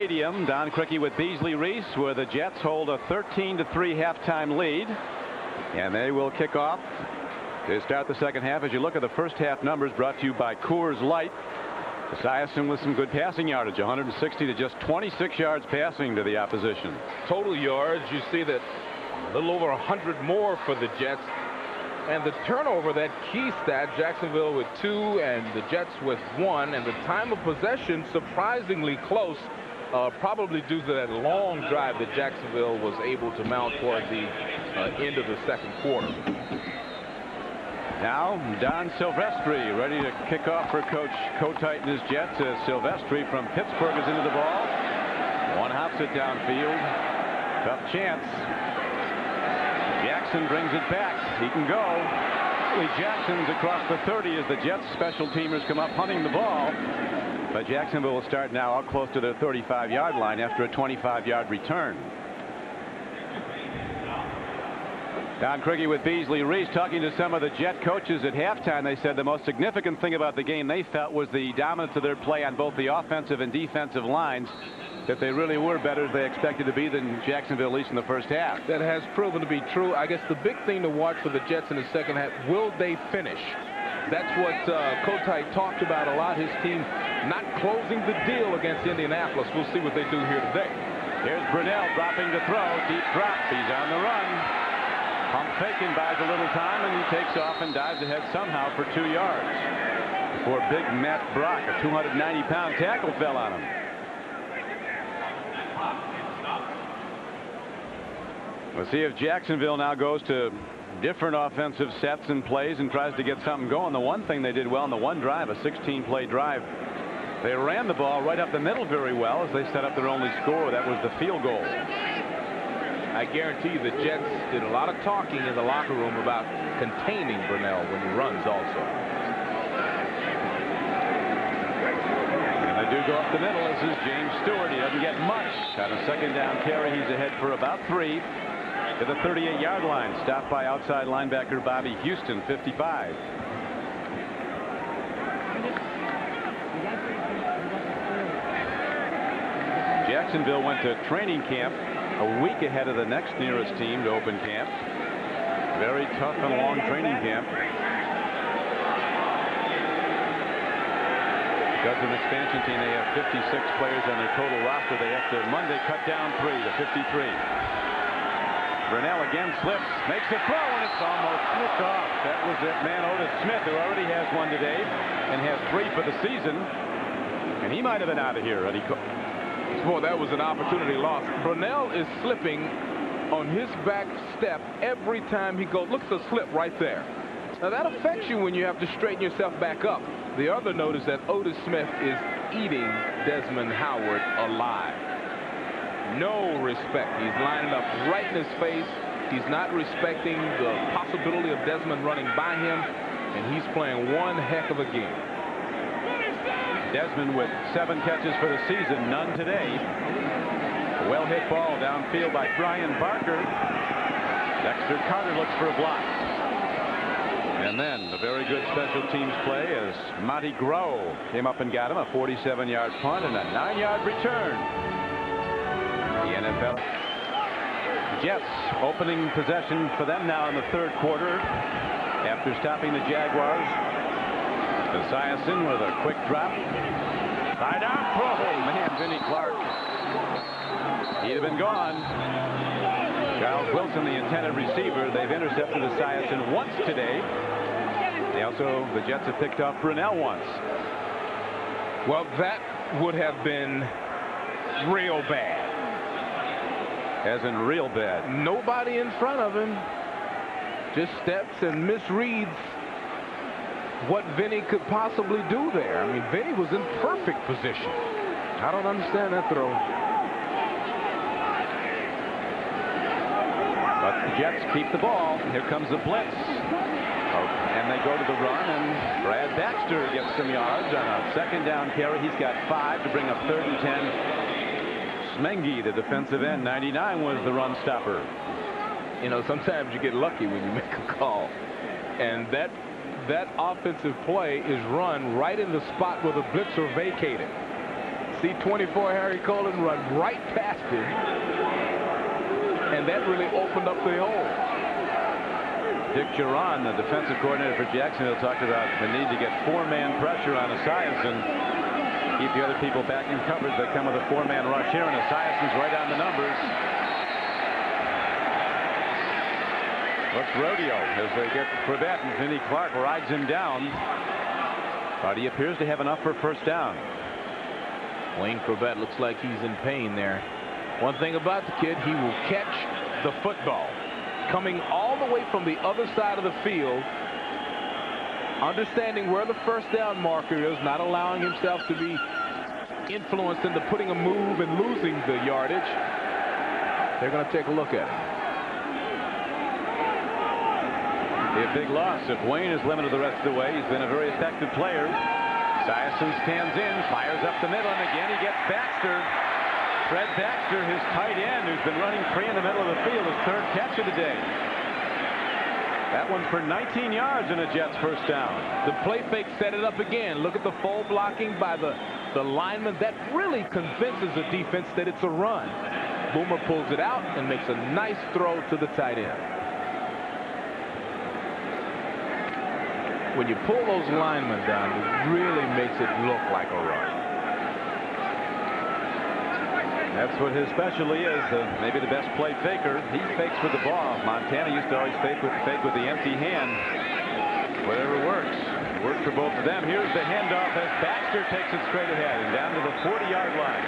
Don Criqui with Beasley Reese, where the Jets hold a 13-3 halftime lead, and they will kick off to start the second half. As you look at the first half numbers, brought to you by Coors Light, Esiason with some good passing yardage, 160 to just 26 yards passing to the opposition. Total yards, you see that a little over 100 more for the Jets. And the turnover, that key stat, Jacksonville with 2 and the Jets with 1, and the time of possession surprisingly close, probably due to that long drive that Jacksonville was able to mount toward the end of the second quarter. Now Don Silvestri ready to kick off for Coach Kotite and his Jets, as Silvestri from Pittsburgh is into the ball. One hops it downfield. Tough chance. Jackson brings it back. He can go. Jackson's across the 30 as the Jets special teamers come up hunting the ball. But Jacksonville will start now out close to the 35-yard line after a 25-yard return. Don Criqui with Beasley Reese talking to some of the Jet coaches at halftime. They said the most significant thing about the game they felt was the dominance of their play on both the offensive and defensive lines, that they really were better as they expected to be than Jacksonville, at least in the first half. That has proven to be true. I guess the big thing to watch for the Jets in the second half, will they finish? That's what Kotite talked about a lot, his team not closing the deal against Indianapolis. We'll see what they do here today. Here's Brunell dropping to throw. Deep drop. He's on the run. Pump faking, buys a little time, and he takes off and dives ahead somehow for 2 yards. Before big Matt Brock, a 290-pound tackle, fell on him. We'll see if Jacksonville now goes to different offensive sets and plays and tries to get something going. The one thing they did well in the one drive, a 16-play drive, they ran the ball right up the middle very well as they set up their only score. That was the field goal. I guarantee you the Jets did a lot of talking in the locker room about containing Brunell when he runs also. And they do go up the middle. This is James Stewart. He doesn't get much. On a second down carry, he's ahead for about 3 to the 38-yard line. Stopped by outside linebacker Bobby Houston, 55. Jacksonville went to training camp a week ahead of the next nearest team to open camp. Very tough and long training camp. Because of an expansion team, they have 56 players on their total roster. They have to Monday cut down 3 to 53. Brunell again slips, makes a throw, and it's almost slipped off. That was that man Otis Smith, who already has 1 today and has 3 for the season. And he might have been out of here. Boy, that was an opportunity lost. Brunell is slipping on his back step every time he goes. Look at the slip right there. Now that affects you when you have to straighten yourself back up. The other note is that Otis Smith is eating Desmond Howard alive. No respect. He's lining up right in his face. He's not respecting the possibility of Desmond running by him, and he's playing one heck of a game. Desmond with 7 catches for the season, none today. A well-hit ball downfield by Brian Barker. Dexter Carter looks for a block. And then a very good special teams play as Monty Groh came up and got him, a 47-yard punt and a 9-yard return. The NFL Jets opening possession for them now in the third quarter after stopping the Jaguars. Esiason with a quick drop. Side out. Oh, man, Vinnie Clark. He'd have been gone. Charles Wilson, the intended receiver. They've intercepted Esiason once today. The Jets have picked off Brunell once. Well, that would have been real bad. As in real bad. Nobody in front of him. Just steps and misreads what Vinny could possibly do there. I mean, Vinny was in perfect position. I don't understand that throw. But the Jets keep the ball. Here comes the blitz. And they go to the run, and Brad Baxter gets some yards on a second down carry. He's got 5 to bring up 3rd and 10. Smengi, the defensive end, 99 was the run stopper. You know, sometimes you get lucky when you make a call. And that offensive play is run right in the spot where the blitzer vacated. see 24 Harry Colin run right past him, and that really opened up the hole. Dick Duran, the defensive coordinator for Jacksonville, talked about the need to get four-man pressure on Esiason. Keep the other people back in coverage. They come with a four-man rush here, and Esiason's right on the numbers. Looks rodeo as they get Corbett, and Vinnie Clark rides him down. But he appears to have enough for first down. Wayne Corbett looks like he's in pain there. One thing about the kid, he will catch the football. Coming all the way from the other side of the field, understanding where the first down marker is, not allowing himself to be influenced into putting a move and losing the yardage. They're going to take a look at it. A big loss if Wayne is limited the rest of the way. He's been a very effective player. Esiason stands in, fires up the middle, and again he gets Baxter. Fred Baxter, his tight end, who's been running free in the middle of the field, his third catch of the day. That one for 19 yards and a Jets first down. The play fake set it up again. Look at the full blocking by the lineman. That really convinces the defense that it's a run. Boomer pulls it out and makes a nice throw to the tight end. When you pull those linemen down, it really makes it look like a run. That's what his specialty is. Maybe the best play faker. He fakes with the ball. Montana used to always fake with the empty hand. Whatever works. It worked for both of them. Here's the handoff as Baxter takes it straight ahead and down to the 40-yard line.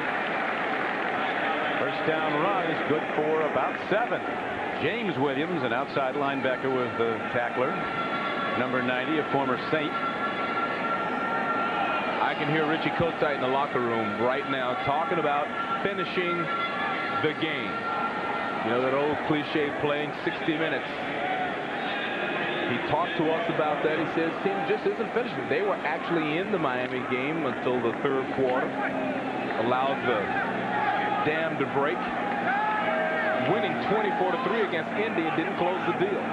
First down run is good for about 7. James Williams, an outside linebacker, was the tackler. Number 90, a former Saint. I can hear Richie Kotite in the locker room right now talking about finishing the game. You know that old cliche, playing 60 minutes. He talked to us about that. He says team just isn't finishing. They were actually in the Miami game until the third quarter. Allowed the dam to break. Winning 24-3 against Indy and didn't close the deal.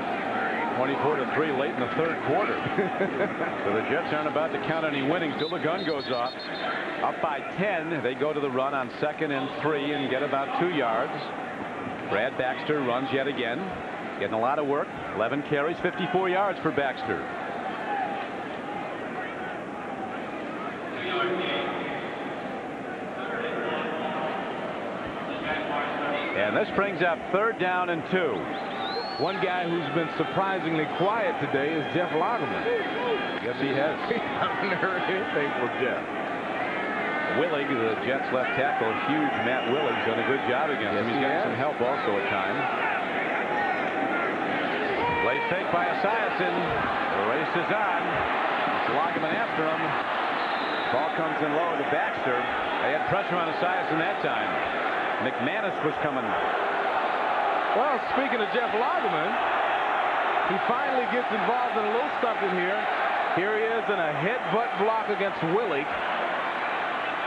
24-3 late in the third quarter. So the Jets aren't about to count any winnings till the gun goes off. Up by 10. They go to the run on 2nd and 3 and get about 2 yards. Brad Baxter runs yet again. Getting a lot of work. 11 carries, 54 yards for Baxter. And this brings up 3rd down and 2. One guy who's been surprisingly quiet today is Jeff Lagerman. Yes, he has. I haven't heard anything from Jeff. Willig, the Jets left tackle, huge Matt Willig's done a good job against him. He's got some help also at times. Play fake by Esiason. The race is on. It's Lagerman after him. Ball comes in low to Baxter. They had pressure on Esiason that time. McManus was coming. Well, speaking of Jeff Lagerman, he finally gets involved in a little something here. Here he is in a headbutt block against Willig,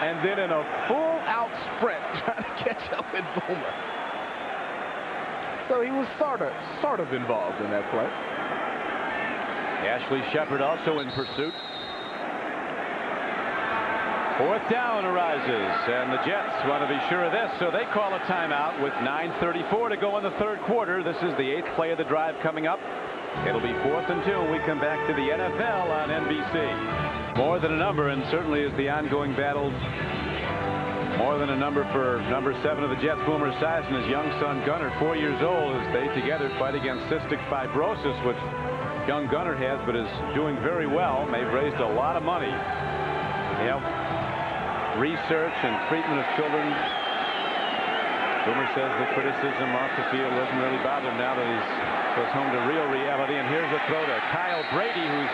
and then in a full-out sprint trying to catch up with Boomer. So he was sort of involved in that play. Ashley Shepard also in pursuit. 4th down arises, and the Jets want to be sure of this, so they call a timeout with 9:34 to go in the third quarter. This is the 8th play of the drive coming up. It'll be 4th and 2 when we come back to the NFL on NBC. More than a number, and certainly is the ongoing battle. More than a number for number 7 of the Jets, Boomer Esiason, his young son Gunnar, 4 years old, as they together fight against cystic fibrosis, which young Gunnar has, but is doing very well. They've raised a lot of money to help research and treatment of children. Boomer says the criticism off the field doesn't really bother him now that he goes home to real reality. And here's a throw to Kyle Brady, who's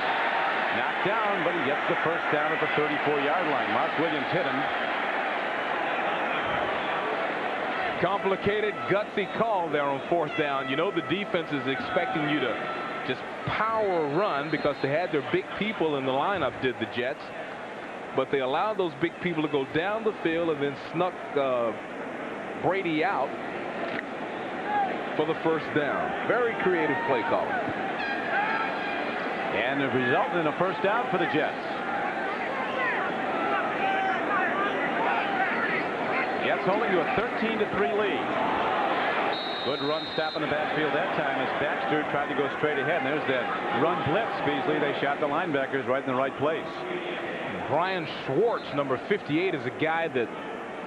knocked down, but he gets the first down at the 34-yard line. Mark Williams hit him. Complicated, gutsy call there on 4th down. You know the defense is expecting you to just power run because they had their big people in the lineup, did the Jets. But they allowed those big people to go down the field and then snuck Brady out for the first down. Very creative play calling. And it resulted in a first down for the Jets. holding to a 13-3 lead. Good run stop in the backfield that time as Baxter tried to go straight ahead. And there's that run blitz. Beasley, they shot the linebackers right in the right place. Brian Schwartz, number 58, is a guy that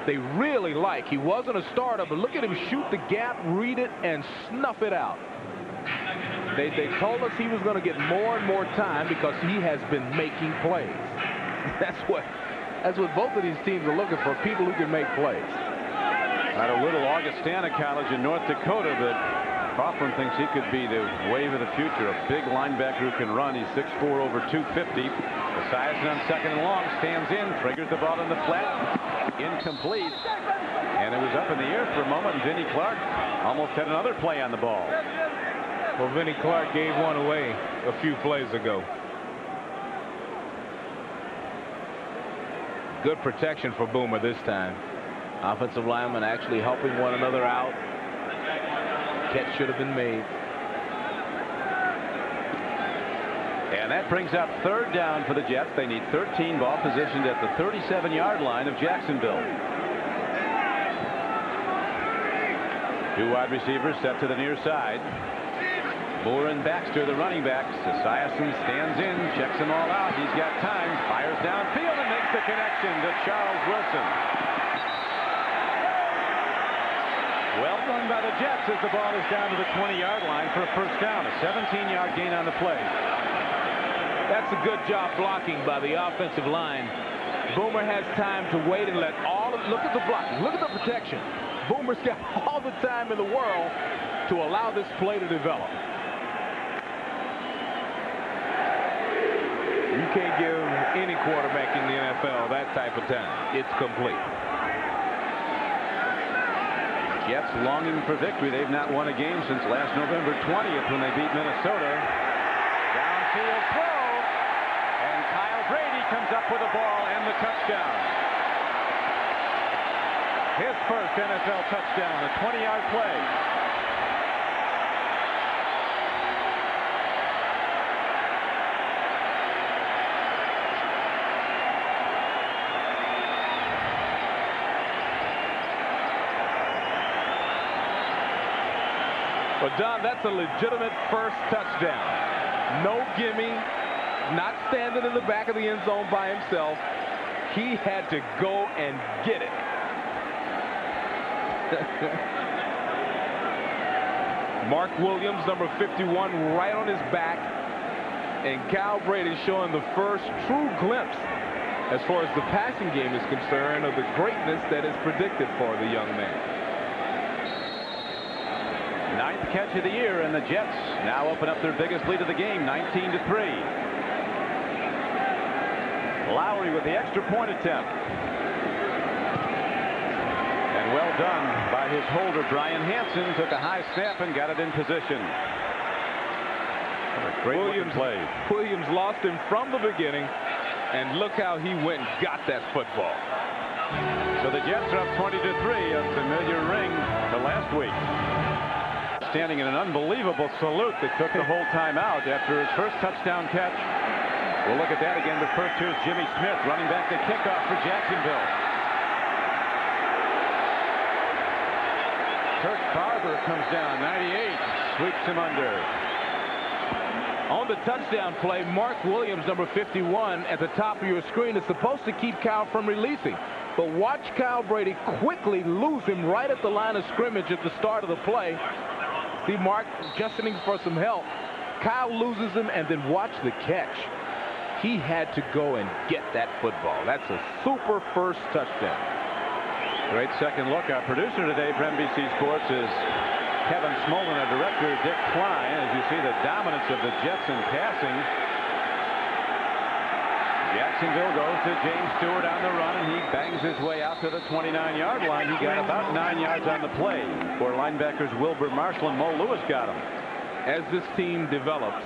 they really like. He wasn't a starter, but look at him shoot the gap, read it, and snuff it out. They told us he was going to get more and more time because he has been making plays. That's what both of these teams are looking for, people who can make plays. At a little Augustana College in North Dakota, but Coughlin thinks he could be the wave of the future. A big linebacker who can run. He's 6'4", over 250. Esiason on second and long, stands in, triggers the ball in the flat, incomplete, and it was up in the air for a moment. And Vinnie Clark almost had another play on the ball. Well, Vinnie Clark gave one away a few plays ago. Good protection for Boomer this time. Offensive linemen actually helping one another out. Catch should have been made. And that brings up third down for the Jets. They need 13, ball positioned at the 37-yard line of Jacksonville. Two wide receivers set to the near side. Moore and Baxter, the running backs. Esiason stands in, checks them all out. He's got time, fires downfield and makes the connection to Charles Wilson. Well done by the Jets as the ball is down to the 20-yard line for a first down. A 17-yard gain on the play. That's a good job blocking by the offensive line. Boomer has time to wait and let look at the blocking, look at the protection. Boomer's got all the time in the world to allow this play to develop. You can't give any quarterback in the NFL that type of time. It's complete. Jets longing for victory. They've not won a game since last November 20th when they beat Minnesota. Downfield throw, and Kyle Brady comes up with the ball and the touchdown. His first NFL touchdown, a 20-yard play. But Don, that's a legitimate first touchdown. No gimme, not standing in the back of the end zone by himself. He had to go and get it. Mark Williams, number 51, right on his back. And Kyle Brady showing the first true glimpse as far as the passing game is concerned of the greatness that is predicted for the young man. Ninth catch of the year, and the Jets now open up their biggest lead of the game, 19-3. Lowry with the extra point attempt. And well done by his holder, Brian Hansen. Took a high snap and got it in position. What a great play. Williams lost him from the beginning, and look how he went and got that football. So the Jets are up 20-3, a familiar ring to last week. Standing in an unbelievable salute that took the whole time out after his first touchdown catch. We'll look at that again, but first here's Jimmy Smith running back the kickoff for Jacksonville. Kirk Barber comes down, 98, sweeps him under. On the touchdown play, Mark Williams, number 51, at the top of your screen, is supposed to keep Kyle from releasing. But watch Kyle Brady quickly lose him right at the line of scrimmage at the start of the play. See Mark gesturing for some help. Kyle loses him, and then watch the catch. He had to go and get that football. That's a super first touchdown. Great second look. Our producer today for NBC Sports is Kevin Smolin, our director Dick Klein. As you see the dominance of the Jets in passing. Jacksonville goes to James Stewart on the run, and he bangs his way out to the 29-yard line. He got about 9 yards on the play. For linebackers Wilbur Marshall and Mo Lewis got him. As this team develops,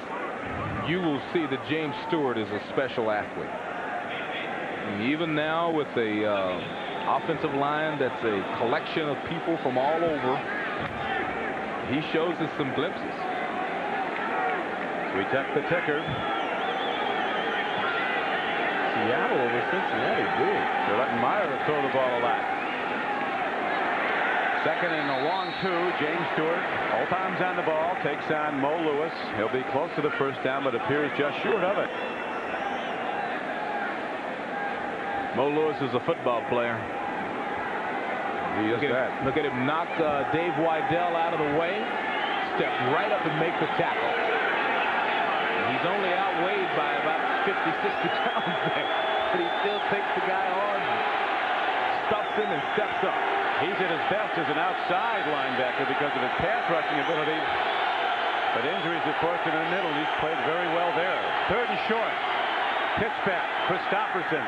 you will see that James Stewart is a special athlete. And even now with a offensive line that's a collection of people from all over, he shows us some glimpses. We check the ticker. Seattle over Cincinnati, big. They're letting Meyer throw the ball a lot. Second and a long 2. James Stewart, all times on the ball, takes on Mo Lewis. He'll be close to the first down, but appears just short of it. Mo Lewis is a football player. He is that. Look at him knock Dave Wydell out of the way, step right up and make the tackle. And he's only outweighed by about 50, 60 pounds there, but he still takes the guy on, stuffs him, and steps up. He's at his best as an outside linebacker because of his pass rushing ability. But injuries have forced him in the middle. He's played very well there. Third and short. Pitch back. Christopherson.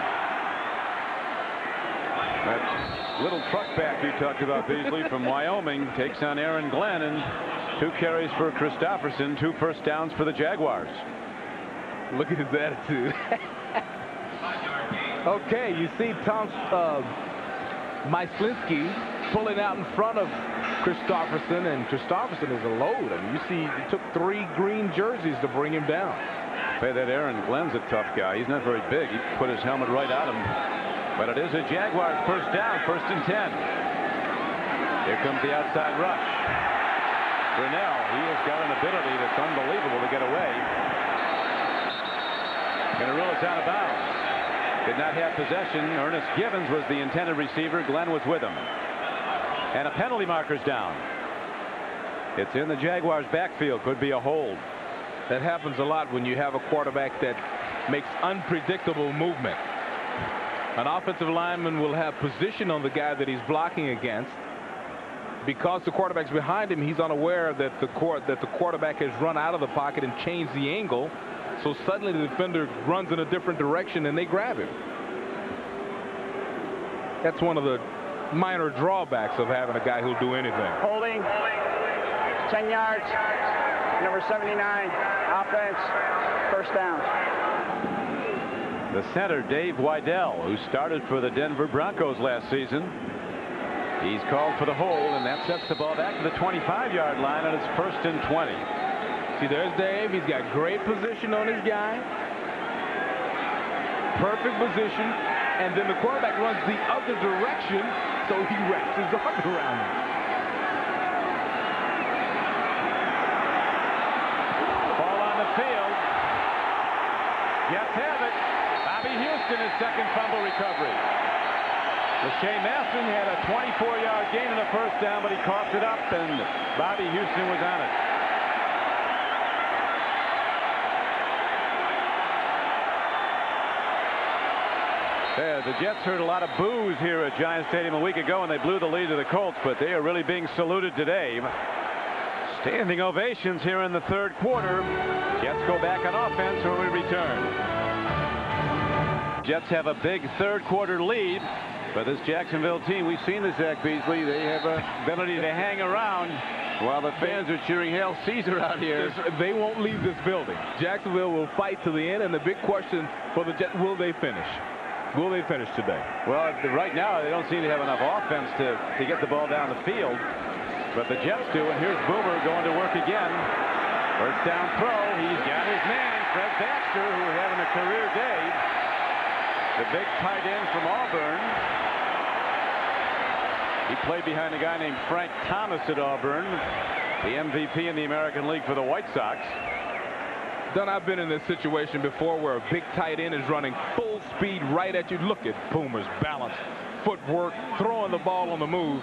That little truck back you talked about, Beasley, from Wyoming, takes on Aaron Glenn, and 2 carries for Christopherson, 2 first downs for the Jaguars. Look at his attitude. Okay, you see Tom Myslinski pulling out in front of Christopherson, and Christopherson is a load. I mean, you see, he took 3 green jerseys to bring him down. Say that Aaron Glenn's a tough guy. He's not very big. He put his helmet right on him. But it is a Jaguars first down, 1st and 10. Here comes the outside rush. Brunell, he has got an ability that's unbelievable to get away. Going to rule us out of bounds. Did not have possession. Ernest Givens was the intended receiver. Glenn was with him. And a penalty marker's down. It's in the Jaguars backfield. Could be a hold. That happens a lot when you have a quarterback that makes unpredictable movement. An offensive lineman will have position on the guy that he's blocking against. Because the quarterback's behind him, he's unaware that the quarterback has run out of the pocket and changed the angle. So suddenly the defender runs in a different direction and they grab him. That's one of the minor drawbacks of having a guy who'll do anything. Holding. 10 yards. Number 79. Offense. First down. The center, Dave Wydell, who started for the Denver Broncos last season. He's called for the hold, and that sets the ball back to the 25-yard line, and it's 1st and 20. See, there's Dave. He's got great position on his guy. Perfect position. And then the quarterback runs the other direction, so he wraps his arm around him. Ball on the field. Jets have it. Bobby Houston, his second fumble recovery. Lachey Masson had a 24-yard gain in the first down, but he coughed it up, and Bobby Houston was on it. Yeah, the Jets heard a lot of boos here at Giant Stadium a week ago, and they blew the lead to the Colts, but they are really being saluted today. Standing ovations here in the 3rd quarter. Jets go back on offense when we return. Jets have a big 3rd quarter lead. But this Jacksonville team, we've seen this, Zach Beasley. They have an ability to hang around while the fans are cheering Hail Caesar out here. They won't leave this building. Jacksonville will fight to the end, and the big question for the Jets, will they finish? Will they finish today? Well, right now they don't seem to have enough offense to get the ball down the field. But the Jets do, and here's Boomer going to work again. First down throw. He's got his man, Fred Baxter, who is having a career day. The big tight end from Auburn. He played behind a guy named Frank Thomas at Auburn, the MVP in the American League for the White Sox. Don, I've been in this situation before where a big tight end is running full speed right at you. Look at Boomer's balance, footwork, throwing the ball on the move.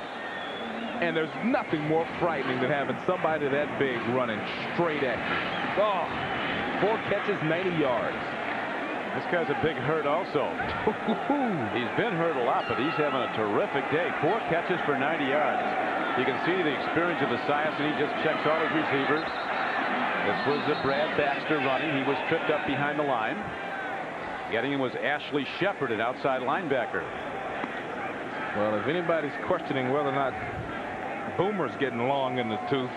And there's nothing more frightening than having somebody that big running straight at you. Oh, 4 catches, 90 yards. This guy's a big hurt also. He's been hurt a lot, but he's having a terrific day. 4 catches for 90 yards. You can see the experience of the Esiason, and he just checks all his receivers. This was the Brad Baxter running. He was tripped up behind the line. Getting him was Ashley Shepard, an outside linebacker. Well, if anybody's questioning whether or not Boomer's getting long in the tooth,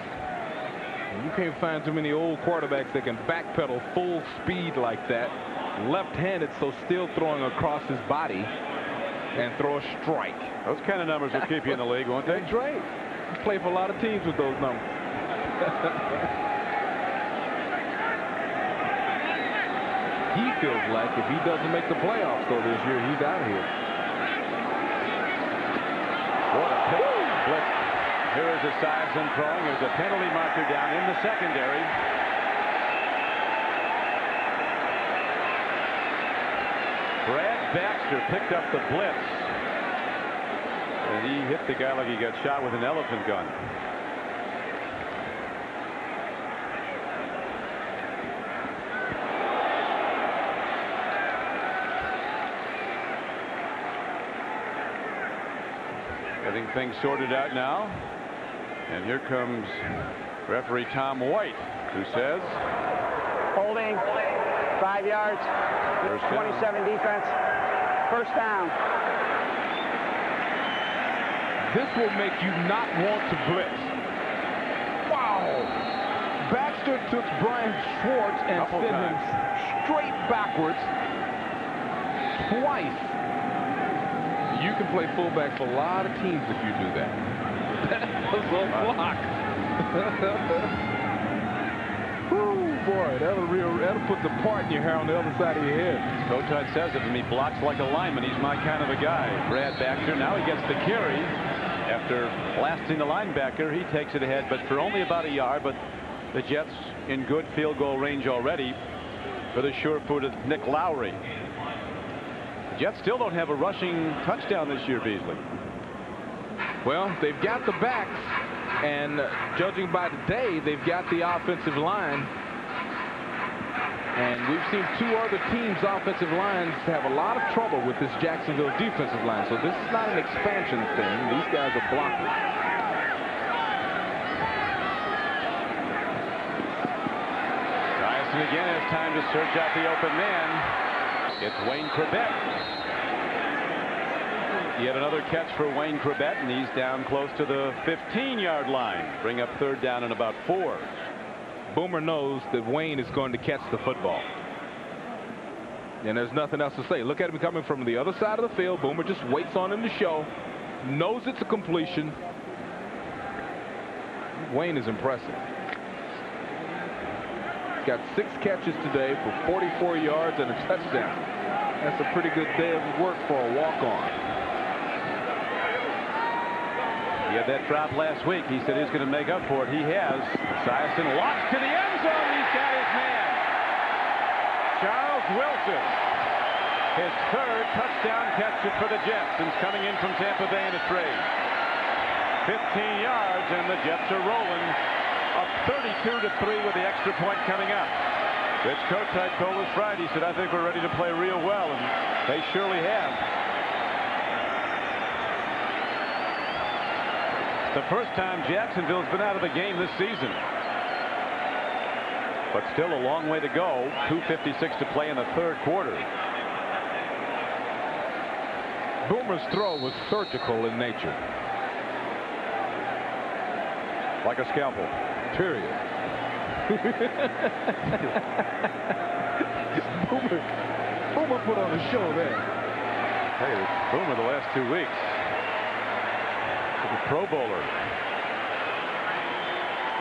you can't find too many old quarterbacks that can backpedal full speed like that. Left-handed, so still throwing across his body and throw a strike. Those kind of numbers will keep you in the league, won't they? That's right. You play for a lot of teams with those numbers. He feels like if he doesn't make the playoffs though this year, he's out of here. What a pick. Blitz Here is Esiason throwing. There's a penalty marker down in the secondary. Brad Baxter picked up the blitz. And he hit the guy like he got shot with an elephant gun. Getting things sorted out now. And here comes referee Tom White, who says Holding. 5 yards. 27 defense. First down. This will make you not want to blitz. Wow. Baxter took Brian Schwartz and sent him straight backwards twice. You can play fullback for a lot of teams if you do that. That was a block. Boy, that'll put the part in your hair on the other side of your head. Kotite says it to me, blocks like a lineman. He's my kind of a guy. Brad Baxter, now he gets the carry. After blasting the linebacker, he takes it ahead, but for only about a yard. But the Jets in good field goal range already for the sure-footed Nick Lowry. The Jets still don't have a rushing touchdown this year, Beasley. Well, they've got the backs, and judging by today, they've got the offensive line. And we've seen two other teams' offensive lines have a lot of trouble with this Jacksonville defensive line. So this is not an expansion thing. These guys are blockers. Esiason again has time to search out the open man. It's Wayne Corbett. Yet another catch for Wayne Corbett, and he's down close to the 15-yard line. Bring up third down and about 4. Boomer knows that Wayne is going to catch the football. And there's nothing else to say. Look at him coming from the other side of the field. Boomer just waits on him to show. Knows it's a completion. Wayne is impressive. He's got 6 catches today for 44 yards and a touchdown. That's a pretty good day of work for a walk-on. He had that drop last week. He said he's going to make up for it. He has. Esiason walks to the end zone. He's got his man. Charles Wilson. His third touchdown catch for the Jets since coming in from Tampa Bay in a trade. 15 yards, and the Jets are rolling up 32-3 with the extra point coming up. Rich Kotite told us Friday, he said, I think we're ready to play real well, and they surely have. The first time Jacksonville's been out of the game this season. But still a long way to go. 2:56 to play in the third quarter. Boomer's throw was surgical in nature. Like a scalpel. Period. Boomer put on a show there. Hey, Boomer the last 2 weeks. The Pro Bowler.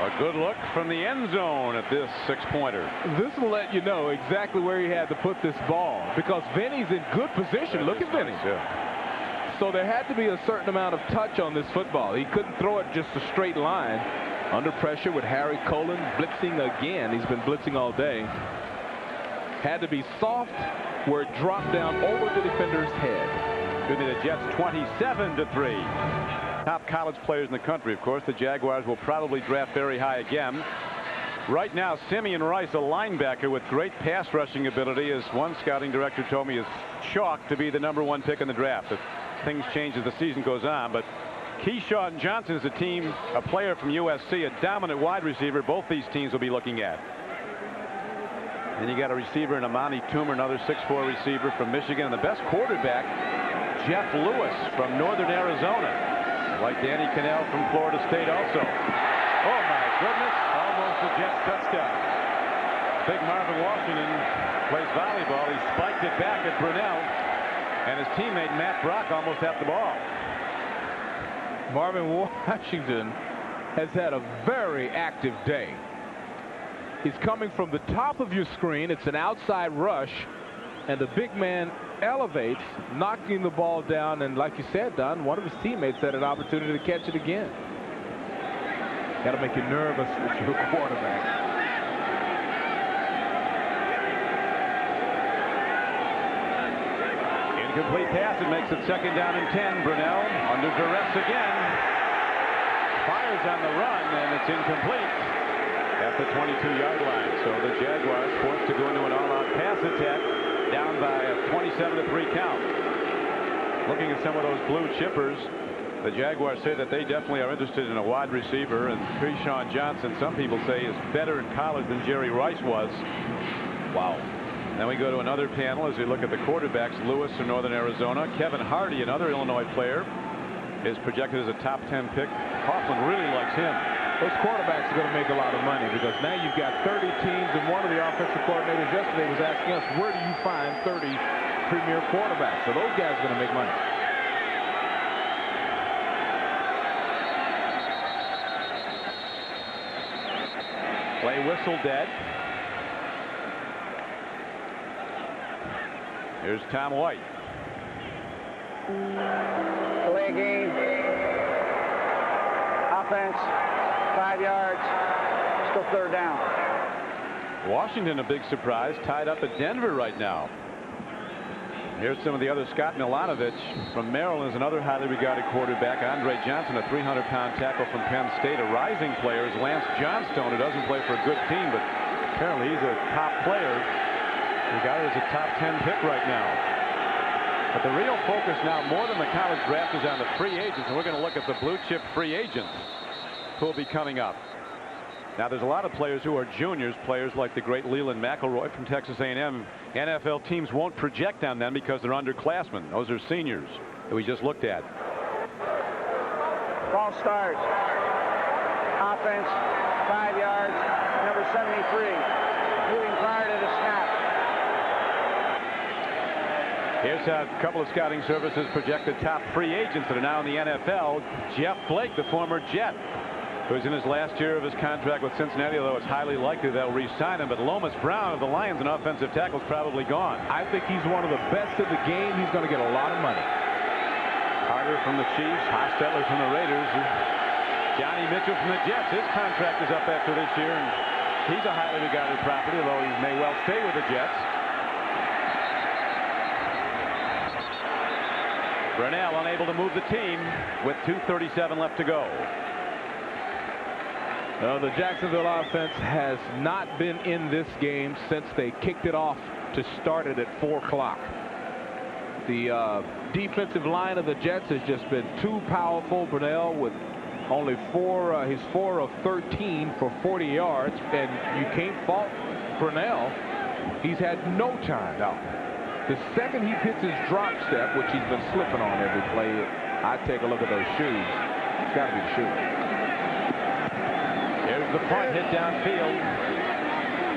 A good look from the end zone at this 6-pointer. This will let you know exactly where he had to put this ball, because Vinny's in good position. Look at Vinny. Yeah. So there had to be a certain amount of touch on this football. He couldn't throw it just a straight line. Under pressure with Harry Colon blitzing again. He's been blitzing all day. Had to be soft where it dropped down over the defender's head. Give me the Jets 27-3. Top college players in the country, of course. The Jaguars will probably draft very high again. Right now, Simeon Rice, a linebacker with great pass rushing ability, as one scouting director told me, is chalk to be the #1 pick in the draft. If things change as the season goes on. But Keyshawn Johnson is a player from USC, a dominant wide receiver. Both these teams will be looking at. And you got a receiver in Amani Toomer, another 6'4" receiver from Michigan, and the best quarterback, Jeff Lewis from Northern Arizona. Like Danny Cannell from Florida State also. Oh my goodness, almost a Jets touchdown. Big Marvin Washington plays volleyball. He spiked it back at Brunell, and his teammate Matt Brock almost had the ball. Marvin Washington has had a very active day. He's coming from the top of your screen. It's an outside rush, and the big man elevates, knocking the ball down, and like you said, Don, one of his teammates had an opportunity to catch it again. That'll make you nervous if you're a quarterback. Incomplete pass. It makes it 2nd down and 10. Brunell under duress again. Fires on the run, and it's incomplete at the 22-yard line. So the Jaguars forced to go into an all-out pass attack, down by a 27-3 count. Looking at some of those blue chippers, the Jaguars say that they definitely are interested in a wide receiver, and Keyshawn Johnson, some people say, is better in college than Jerry Rice was. Wow. Then we go to another panel as we look at the quarterbacks. Lewis from Northern Arizona. Kevin Hardy, another Illinois player, is projected as a top 10 pick. Coughlin really likes him. Those quarterbacks are going to make a lot of money because now you've got 30 teams, and one of the offensive coordinators yesterday was asking us, where do you find 30 premier quarterbacks? So those guys are going to make money. Play whistle dead. Here's Tom White. Delay game. Offense, 5 yards. Still 3rd down. Washington, a big surprise, tied up at Denver right now. Here's some of the other. Scott Milanovich from Maryland is another highly regarded quarterback. Andre Johnson, a 300-pound tackle from Penn State. A rising player is Lance Johnstone, who doesn't play for a good team, but apparently he's a top player. Regarded as a top 10 pick right now. But the real focus now, more than the college draft, is on the free agents, and we're going to look at the blue chip free agents who will be coming up. Now, there's a lot of players who are juniors, players like the great Leland McElroy from Texas A&M. NFL teams won't project on them because they're underclassmen. Those are seniors that we just looked at. Ball start. Offense, 5 yards. Number 73. Moving prior to the snap. Here's a couple of scouting services project the top free agents that are now in the NFL. Jeff Blake, the former Jet, who's in his last year of his contract with Cincinnati, although it's highly likely they'll re-sign him. But Lomas Brown of the Lions, an offensive tackle, is probably gone. I think he's one of the best in the game. He's going to get a lot of money. Carter from the Chiefs, Hostetler from the Raiders, Johnny Mitchell from the Jets. His contract is up after this year, and he's a highly regarded property, although he may well stay with the Jets. Brunell unable to move the team with 2:37 left to go. The Jacksonville offense has not been in this game since they kicked it off to start it at 4 o'clock. The defensive line of the Jets has just been too powerful. Brunell with only his 4 of 13 for 40 yards, and you can't fault Brunell. He's had no time. Now, the second he hits his drop step, which he's been slipping on every play, I take a look at those shoes. It's got to be the shoes. Here's the punt hit downfield.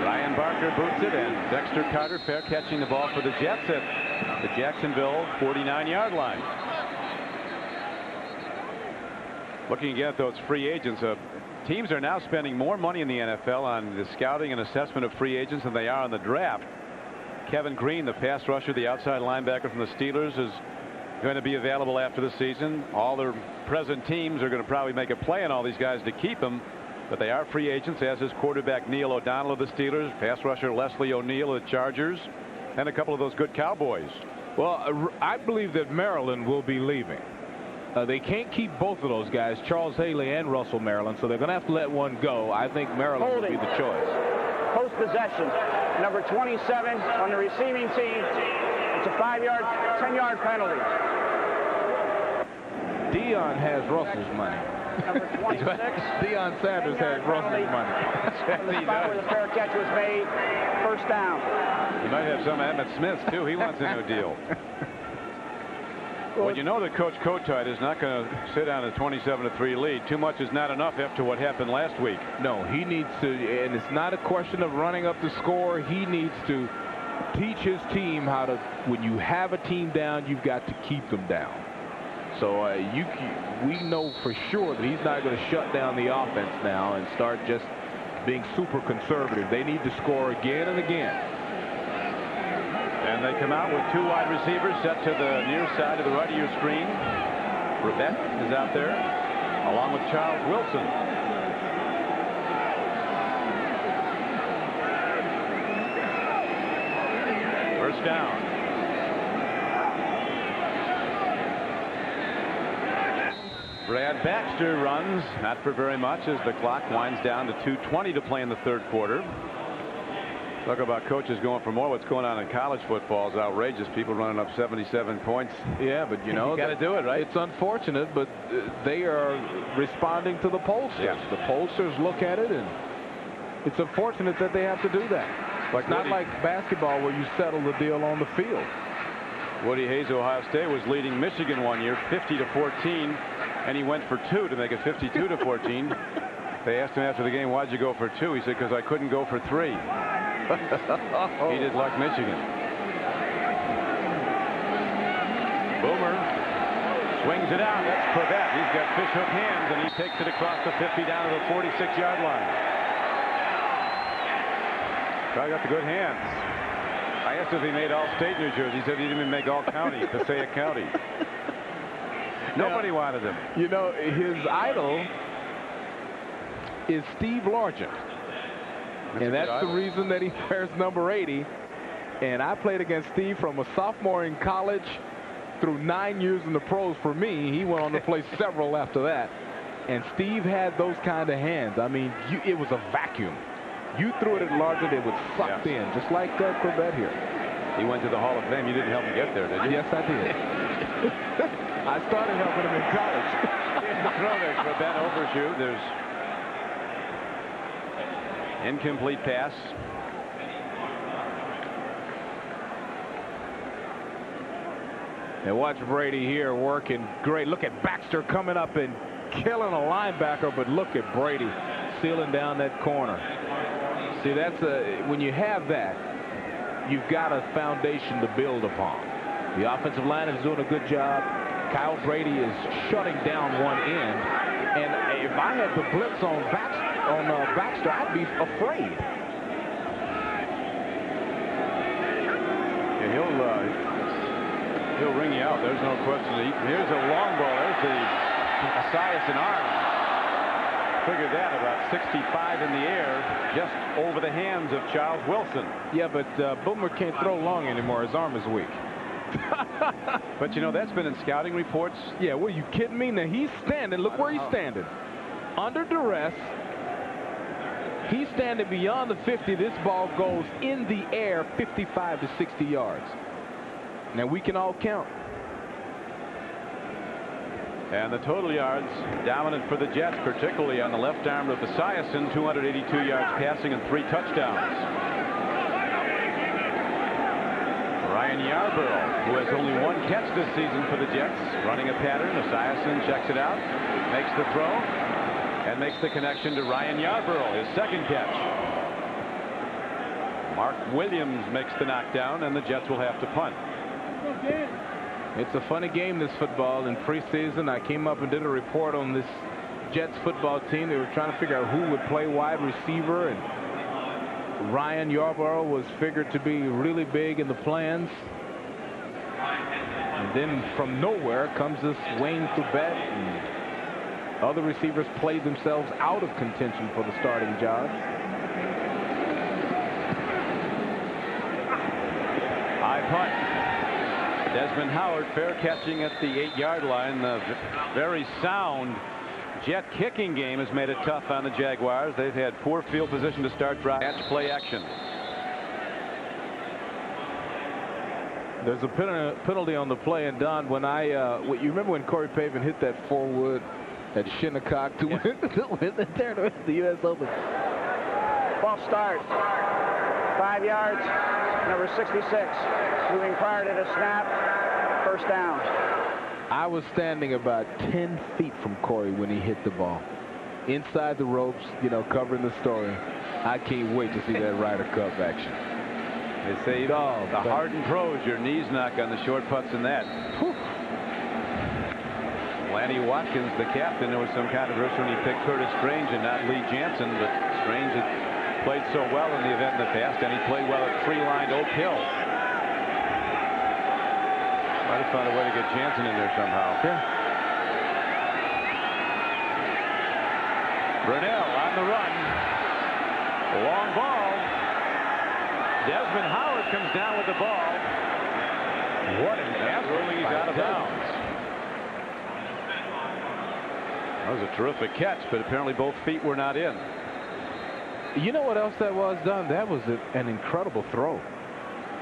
Ryan Barker boots it, and Dexter Carter fair catching the ball for the Jets at the Jacksonville 49-yard line. Looking again at those free agents, teams are now spending more money in the NFL on the scouting and assessment of free agents than they are on the draft. Kevin Green, the pass rusher, the outside linebacker from the Steelers, is going to be available after the season. All their present teams are going to probably make a play on all these guys to keep them, but they are free agents, as is quarterback Neil O'Donnell of the Steelers, pass rusher Leslie O'Neal of the Chargers, and a couple of those good Cowboys. Well, I believe that Maryland will be leaving. They can't keep both of those guys, Charles Haley and Russell Maryland, so they're going to have to let one go. I think Maryland will be the choice. Post possession, number 27 on the receiving team. It's a 5-yard, 10-yard penalty. Dion has Russell's money. Number 26. Deion Sanders has Russell's money. On the spot where the fair catch was made, 1st down. You might have some Emmett Smith too. He wants a new deal. Well, you know that Coach Kotite is not going to sit down a 27-3 lead. Too much is not enough after what happened last week. No, he needs to, and it's not a question of running up the score. He needs to teach his team how to, when you have a team down, you've got to keep them down. So we know for sure that he's not going to shut down the offense now and start just being super conservative. They need to score again and again. And they come out with 2 wide receivers set to the near side of the right of your screen. Rivette is out there. along with Charles Wilson. First down. Brad Baxter runs, not for very much, as the clock winds down to 2:20 to play in the third quarter. Talk about coaches going for more. What's going on in college football is outrageous. People running up 77 points. Yeah, but you know, you got to do it, right? It's unfortunate, but they are responding to the pollsters. Yeah. The pollsters look at it, and it's unfortunate that they have to do that. It's not like basketball where you settle the deal on the field. Woody Hayes, Ohio State, was leading Michigan one year 50-14, and he went for 2 to make it 52-14. They asked him after the game, why'd you go for 2? He said, because I couldn't go for 3. He did like Michigan. Boomer swings it out. That's Prevette. He's got fishhook hands, and he takes it across the 50 down to the 46-yard line. Guy got the good hands. I asked if he made All-State New Jersey. He said he didn't even make All-County, Passaic County. Nobody wanted him. You know, his idol is Steve Largent. And that's the reason that he wears number 80. And I played against Steve from a sophomore in college through 9 years in the pros for me. He went on to play several after that. And Steve had those kind of hands. I mean, it was a vacuum. You threw it at Largent, it would suck in, just like Prevette here. He went to the Hall of Fame. You didn't help him get there, did you? Yes, I did. I started helping him in college. The throw there, Prevette overshoot. There's incomplete pass. And watch Brady here working great. Look at Baxter coming up and killing a linebacker, but look at Brady sealing down that corner. See, that's when you have that, you've got a foundation to build upon. The offensive line is doing a good job. Kyle Brady is shutting down one end, and if I had the blitz on Baxter, I'd be afraid. Yeah, he'll ring you out. There's no question. Here's a long ball. There's the Esiason arm. Figured that about 65 in the air, just over the hands of Charles Wilson. Yeah, but Boomer can't throw long anymore. His arm is weak. But you know, that's been in scouting reports. Yeah, what, are you kidding me? Now he's standing. Look where he's standing. Under duress. He's standing beyond the 50. This ball goes in the air 55 to 60 yards. Now we can all count. And the total yards dominant for the Jets, particularly on the left arm of Esiason, 282 yards passing and 3 touchdowns. Ryan Yarborough, who has only 1 catch this season for the Jets, running a pattern. Esiason checks it out, makes the throw, and makes the connection to Ryan Yarborough, his 2nd catch. Mark Williams makes the knockdown, and the Jets will have to punt. It's a funny game, this football. In preseason, I came up and did a report on this Jets football team. They were trying to figure out who would play wide receiver, and Ryan Yarborough was figured to be really big in the plans. And then from nowhere comes this Wayne Prevette, and other receivers played themselves out of contention for the starting job. High punt. Desmond Howard fair catching at the 8-yard line. The very sound Jet kicking game has made it tough on the Jaguars. They've had poor field position to start drive. Match play action. There's a penalty on the play, and Don, when you remember when Corey Pavin hit that forward at Shinnecock to win the U.S. Open. False start. 5 yards. Number 66. Moving prior to the snap. First down. I was standing about 10 feet from Corey when he hit the ball. Inside the ropes, you know, covering the story. I can't wait to see that Ryder Cup action. They say the hardened pros, your knees knock on the short putts in that. Whew. Lanny Watkins, the captain, there was some controversy when he picked Curtis Strange and not Lee Jansen, but Strange had played so well in the event in the past, and he played well at three-lined Oak Hill. Might have found a way to get Jansen in there somehow. Yeah. Brunell on the run. Long ball. Desmond Howard comes down with the ball. What an effort. He's out of bounds. That was a terrific catch, but apparently both feet were not in. You know what else that was, Don? That was an incredible throw.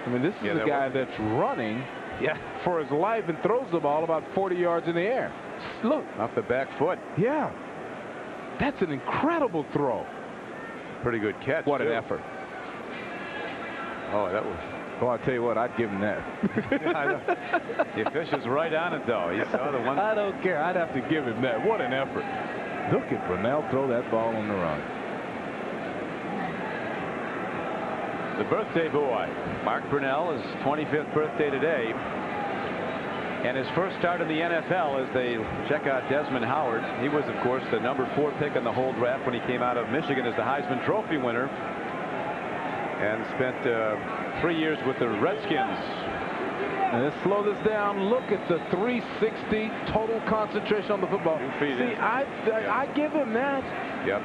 I mean, this is a guy that's running for his life and throws the ball about 40 yards in the air. Look. Off the back foot. Yeah. That's an incredible throw. Pretty good catch. What an effort. Oh, that was. Well, I'll tell you what, I'd give him that. The official's right on it, though. He saw the one. I don't care. I'd have to give him that. What an effort. Look at Brunell throw that ball on the run. The birthday boy, Mark Brunell, his 25th birthday today. And his first start in the NFL as they check out Desmond Howard. He was, of course, the number 4 pick in the whole draft when he came out of Michigan as the Heisman Trophy winner. And spent 3 years with the Redskins. And let's slow this down. Look at the 360 total concentration on the football. See, I give him that. Yep.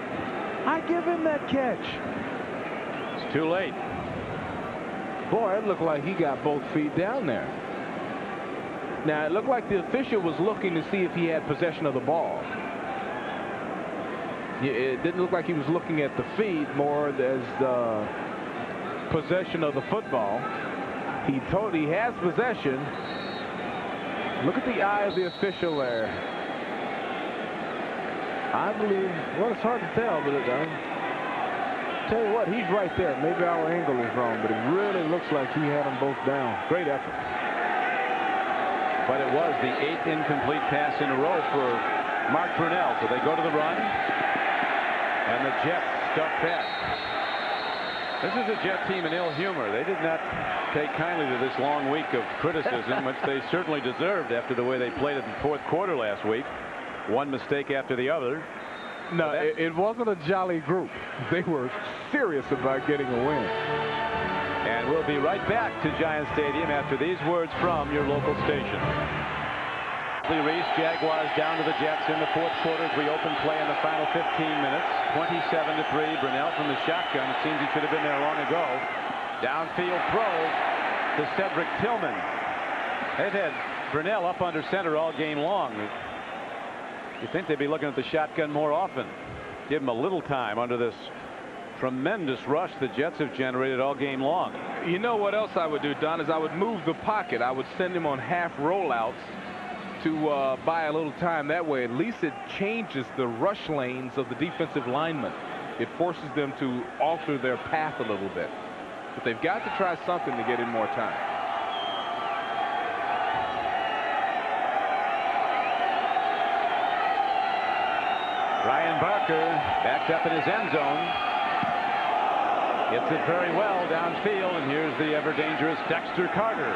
I give him that catch. It's too late. Boy, it looked like he got both feet down there. Now, it looked like the official was looking to see if he had possession of the ball. It didn't look like he was looking at the feet more as the possession of the football. He told he has possession. Look at the eye of the official there. I believe, well, it's hard to tell, but tell you what, he's right there. Maybe our angle is wrong, but it really looks like he had them both down. Great effort. But it was the 8th incomplete pass in a row for Mark Brunell. So they go to the run. And the Jets stuff that. This is a Jet team in ill humor. They did not take kindly to this long week of criticism, which they certainly deserved after the way they played it in the 4th quarter last week. One mistake after the other. No, it wasn't a jolly group. They were serious about getting a win. And we'll be right back to Giant Stadium after these words from your local station. Reese, Jaguars down to the Jets in the 4th quarter as we open play in the final 15 minutes. 27-3. Brunell from the shotgun. It seems he should have been there long ago. Downfield throw to Cedric Tillman. They've had Brunell up under center all game long. You'd think they'd be looking at the shotgun more often. Give him a little time under this tremendous rush the Jets have generated all game long. You know what else I would do, Don, is I would move the pocket. I would send him on half rollouts to buy a little time. That way, at least it changes the rush lanes of the defensive linemen. It forces them to alter their path a little bit. But they've got to try something to get in more time. Brian Barker backed up in his end zone. Gets it very well downfield, and here's the ever-dangerous Dexter Carter.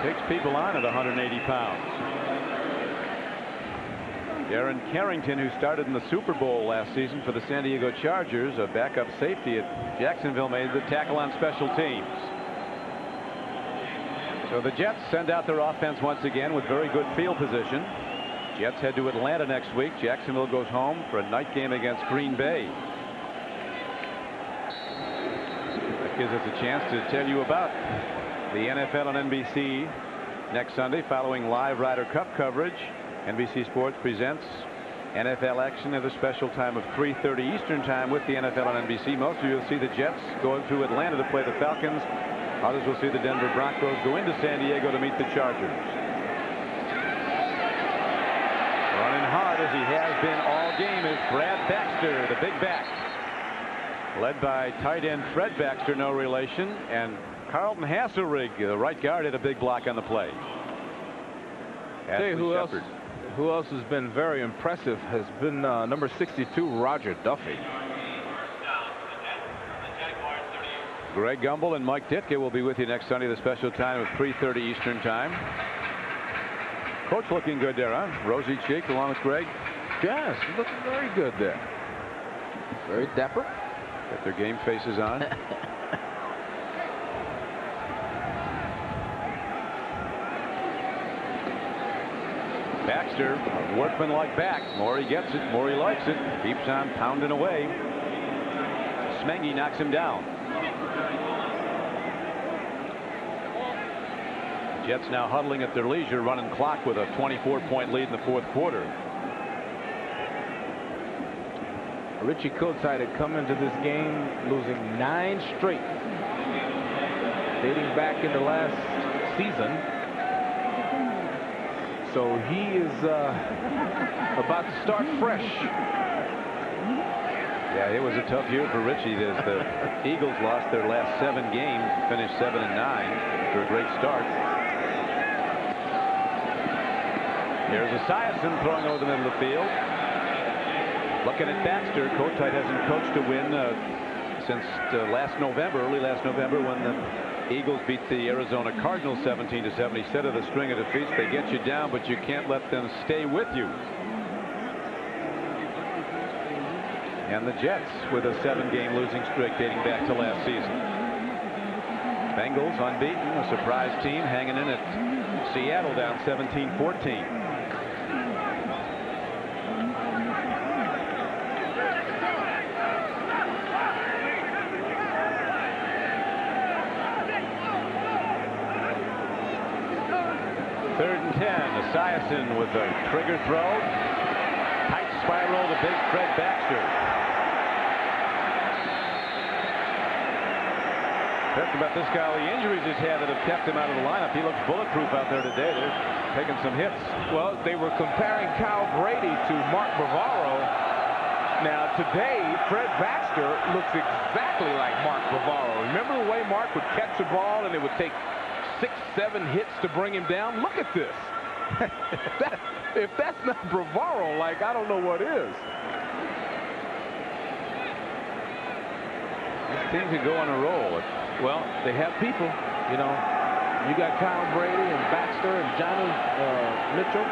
Takes people on at 180 pounds. Darren Carrington, who started in the Super Bowl last season for the San Diego Chargers, a backup safety at Jacksonville, made the tackle on special teams. So the Jets send out their offense once again with very good field position. Jets head to Atlanta next week. Jacksonville goes home for a night game against Green Bay. That gives us a chance to tell you about the NFL on NBC next Sunday following live Ryder Cup coverage. NBC Sports presents NFL action at a special time of 3:30 Eastern time with the NFL on NBC. Most of you will see the Jets going through Atlanta to play the Falcons. Others will see the Denver Broncos go into San Diego to meet the Chargers. Running hard as he has been all game is Brad Baxter, the big back. Led by tight end Fred Baxter, no relation, and Carlton Hasselrig, the right guard, had a big block on the play. Hey, who else has been very impressive has been number 62, Roger Duffy. Greg Gumbel and Mike Ditka will be with you next Sunday, the special time of 3:30 Eastern time. Coach looking good there, huh? Rosy cheek along with Greg. Yes, looking very good there. Very dapper. Got their game faces on. Baxter Baxter, a workman-like back. More he gets it, more he likes it. Keeps on pounding away. Smengi knocks him down. Jets now huddling at their leisure, running clock with a 24-point lead in the fourth quarter. Richie Kotite had come into this game losing 9 straight, dating back into last season. So he is about to start fresh. Yeah, it was a tough year for Richie. As the Eagles lost their last 7 games, finished 7-9 after a great start. Here's Esiason throwing over the middle of the field. Looking at Baxter, Kotite hasn't coached a win since last November, early last November, when the Eagles beat the Arizona Cardinals 17-7. He said of the string of defeats, they get you down, but you can't let them stay with you. And the Jets with a 7-game losing streak dating back to last season. Bengals unbeaten, a surprise team hanging in at Seattle down 17-14. Third and 10. Esiason with a trigger throw. Tight spiral to big Fred Baxter. Talked about this guy, the injuries he's had that have kept him out of the lineup. He looks bulletproof out there today. They're taking some hits. Well, they were comparing Kyle Brady to Mark Bavaro. Now today, Fred Baxter looks exactly like Mark Bavaro. Remember the way Mark would catch the ball and it would take 6-7 hits to bring him down? Look at this. If that's not bravado, like, I don't know what is. This team could go on a roll. Well, they have people, you know. You got Kyle Brady and Baxter and Johnny Mitchell.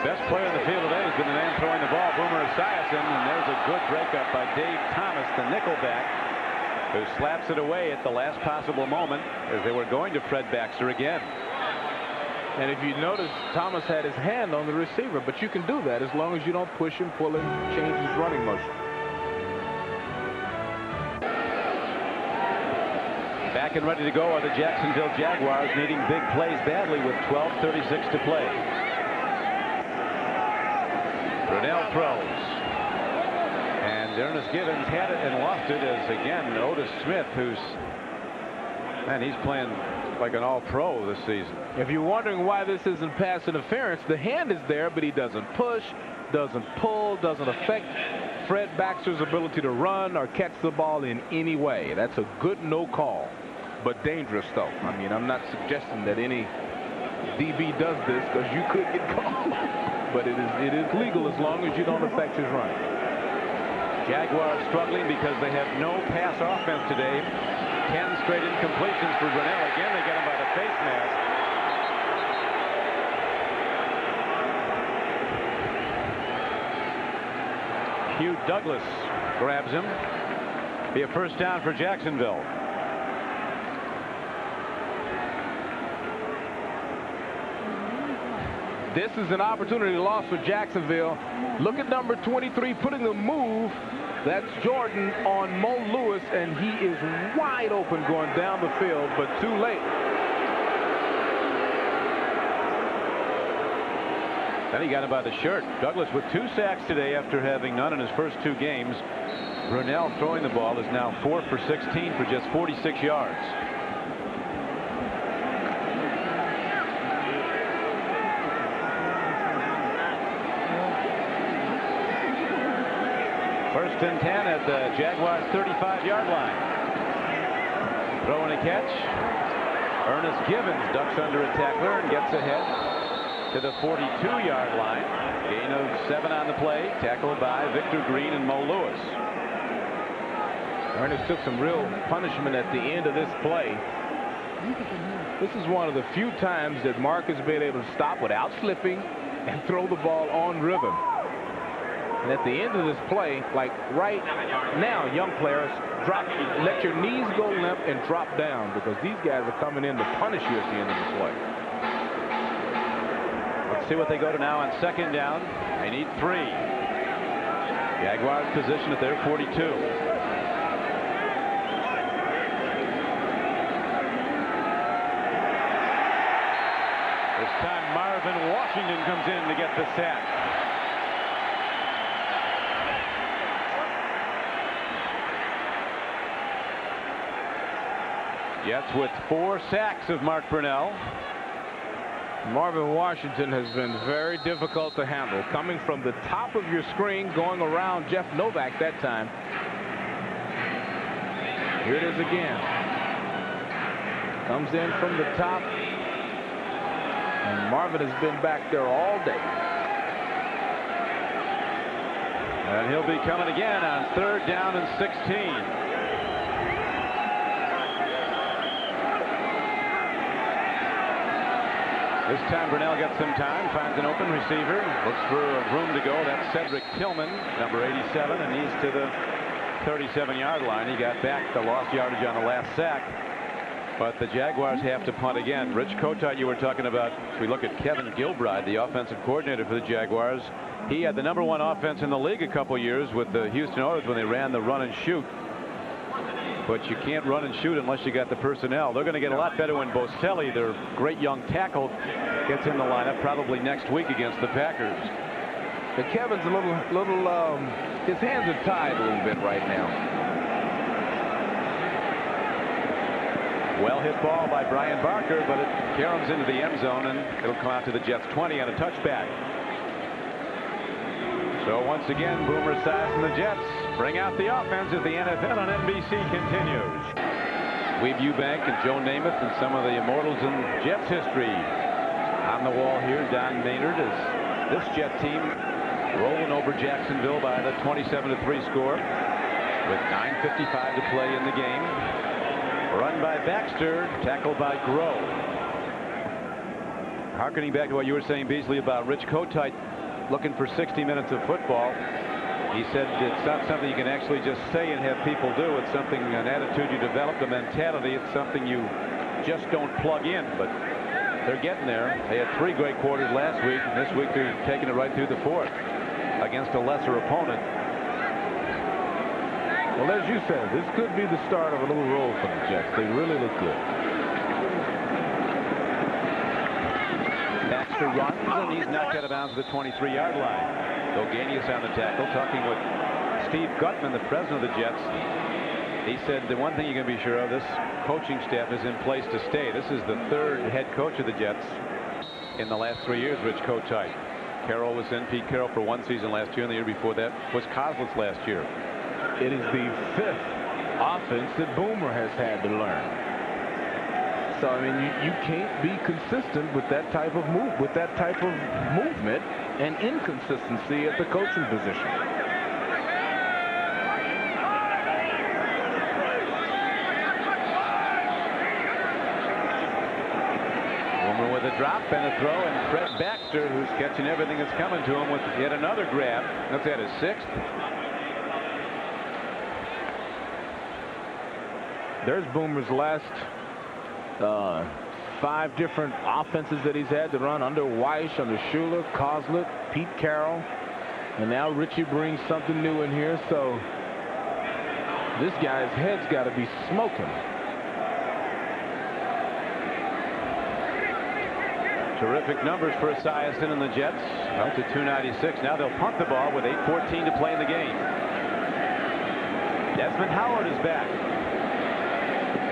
Best player in the field today has been the man throwing the ball, Boomer Esiason, and there's a good breakup by Dave Thomas, the nickelback, who slaps it away at the last possible moment as they were going to Fred Baxter again. And if you notice, Thomas had his hand on the receiver, but you can do that as long as you don't push him, pull him, change his running motion. Back and ready to go are the Jacksonville Jaguars, needing big plays badly with 12:36 to play. Brunell throws. And Ernest Givens had it and lost it as, again, Otis Smith, he's playing like an all-pro this season. If you're wondering why this isn't pass interference, the hand is there, but he doesn't push, doesn't pull, doesn't affect Fred Baxter's ability to run or catch the ball in any way. That's a good no call, but dangerous though. I mean, I'm not suggesting that any DB does this, because you could get called, but it is legal as long as you don't affect his run. Jaguars struggling because they have no pass offense today. 10 straight incompletions for Brunell. Again, they get him by the face mask. Hugh Douglas grabs him. Be a first down for Jacksonville. This is an opportunity lost for Jacksonville. Look at number 23 putting the move. That's Jordan on Mo Lewis, and he is wide open going down the field, but too late. Then he got him by the shirt. Douglas with 2 sacks today after having none in his first 2 games. Brunell throwing the ball is now 4 for 16 for just 46 yards. First and 10 at the Jaguars 35-yard line. Throw and a catch. Ernest Givens ducks under a tackler and gets ahead to the 42-yard line. Gain of 7 on the play. Tackled by Victor Green and Mo Lewis. Ernest took some real punishment at the end of this play. This is one of the few times that Mark has been able to stop without slipping and throw the ball on rhythm. And at the end of this play, like right now, young players, let your knees go limp and drop down, because these guys are coming in to punish you at the end of the play. see what they go to now on second down. They need 3. Jaguars position at their 42. This time Marvin Washington comes in to get the sack. Jets with 4 sacks of Mark Brunell. Marvin Washington has been very difficult to handle, coming from the top of your screen, going around Jeff Novak that time. Here it is again. Comes in from the top, and Marvin has been back there all day. And he'll be coming again on 3rd down and 16. This time Brunell gets some time, finds an open receiver, looks for room to go. That's Cedric Tillman, number 87, and he's to the 37-yard line. He got back the lost yardage on the last sack, but the Jaguars have to punt again. Rich Kotite, you were talking about, if we look at Kevin Gilbride, the offensive coordinator for the Jaguars, he had the #1 offense in the league a couple years with the Houston Oilers when they ran the run and shoot. But you can't run and shoot unless you got the personnel. They're going to get a lot better when Boselli, their great young tackle, gets in the lineup probably next week against the Packers. But Kevin's a little, his hands are tied a little bit right now. Well hit ball by Brian Barker, but it caroms into the end zone, and it'll come out to the Jets 20 on a touchback. So once again, Boomer Esiason and the Jets bring out the offense as the NFL on NBC continues. Weave Eubank and Joe Namath and some of the immortals in Jets history. On the wall here, Don Maynard as this Jet team rolling over Jacksonville by the 27-3 score with 9:55 to play in the game. Run by Baxter, tackled by Grove. Harkening back to what you were saying, Beasley, about Rich Kotite looking for 60 minutes of football. He said it's not something you can actually just say and have people do. It's something, an attitude you develop, a mentality. It's something you just don't plug in, but they're getting there. They had 3 great quarters last week, and this week they're taking it right through the 4th against a lesser opponent. Well, as you said, this could be the start of a little roll for the Jets. They really look good. Baxter runs, and he's knocked out of bounds at the 23-yard line. Gilganius on the tackle, talking with Steve Gutman, the president of the Jets. He said the one thing you can be sure of, this coaching staff is in place to stay. This is the 3rd head coach of the Jets in the last 3 years, Rich Kotite. Carroll was in, Pete Carroll, for 1 season last year, and the year before that was Kozlitz last year. It is the 5th offense that Boomer has had to learn. So I mean, you can't be consistent with that type of movement and inconsistency at the coaching position. Boomer with a drop and a throw, and Fred Baxter, who's catching everything that's coming to him, with yet another grab. That's at his 6th. There's Boomer's last 5 different offenses that he's had to run under Weish, under Schuler, Kozlitz, Pete Carroll, and now Richie brings something new in here. So this guy's head's got to be smoking. Terrific numbers for Esiason and the Jets, up to 296. Now they'll punt the ball with 8:14 to play in the game. Desmond Howard is back.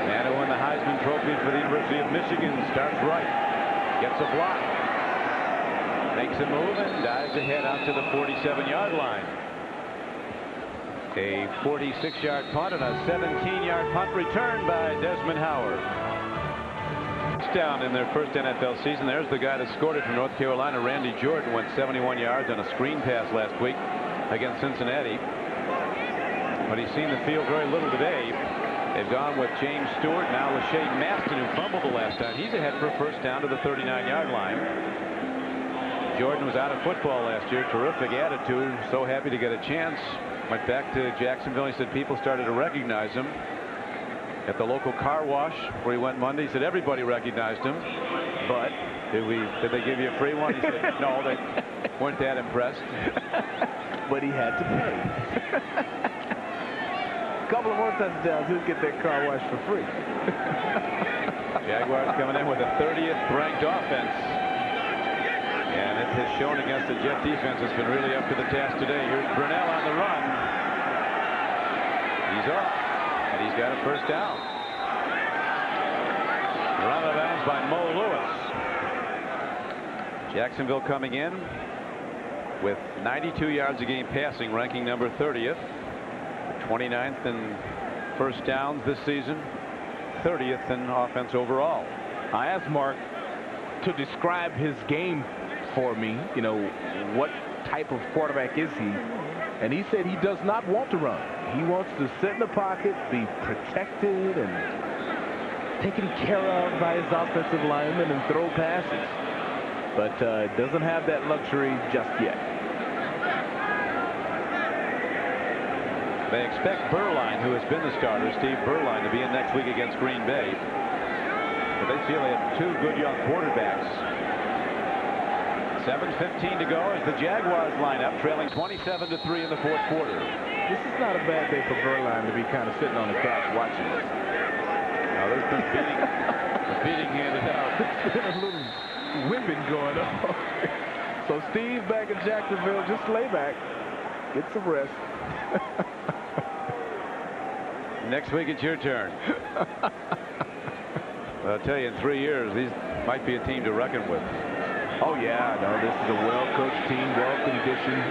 Man who won the Heisman Trophy for the University of Michigan starts right, gets a block, makes a move, and dives ahead out to the 47-yard line. A 46-yard punt and a 17-yard punt return by Desmond Howard. Touchdown in their first NFL season. There's the guy that scored it from North Carolina. Randy Jordan went 71 yards on a screen pass last week against Cincinnati, but he's seen the field very little today. They've gone with James Stewart, now Lachey Maston, who fumbled the last time. He's ahead for a first down to the 39-yard line. Jordan was out of football last year. Terrific attitude. So happy to get a chance. Went back to Jacksonville. He said people started to recognize him. At the local car wash where he went Monday, he said everybody recognized him. But Did they give you a free one? He said, no, they weren't that impressed. But he had to pay. A couple of more touchdowns, he'll get that car washed for free. Jaguars coming in with a 30th ranked offense. And it has shown against the Jet defense. It's been really up to the task today. Here's Brunell on the run. He's off. And he's got a first down. Run out of bounds by Mo Lewis. Jacksonville coming in with 92 yards a game passing, ranking number 30th. 29th in first downs this season. 30th in offense overall. I asked Mark to describe his game for me. You know, what type of quarterback is he? And he said he does not want to run. He wants to sit in the pocket, be protected and taken care of by his offensive linemen and throw passes. But doesn't have that luxury just yet. They expect Burline, who has been the starter, Steve Burline, to be in next week against Green Bay. But they feel they have 2 good young quarterbacks. 7:15 to go as the Jaguars line up, trailing 27-3 in the 4th quarter. This is not a bad day for Burline to be kind of sitting on the couch watching this. Now there's been beating handed out. There's been a little whipping going on. So Steve back in Jacksonville, just lay back, get some rest. Next week it's your turn. I'll tell you, in 3 years, these might be a team to reckon with. Oh yeah, no, this is a well-coached team, well-conditioned.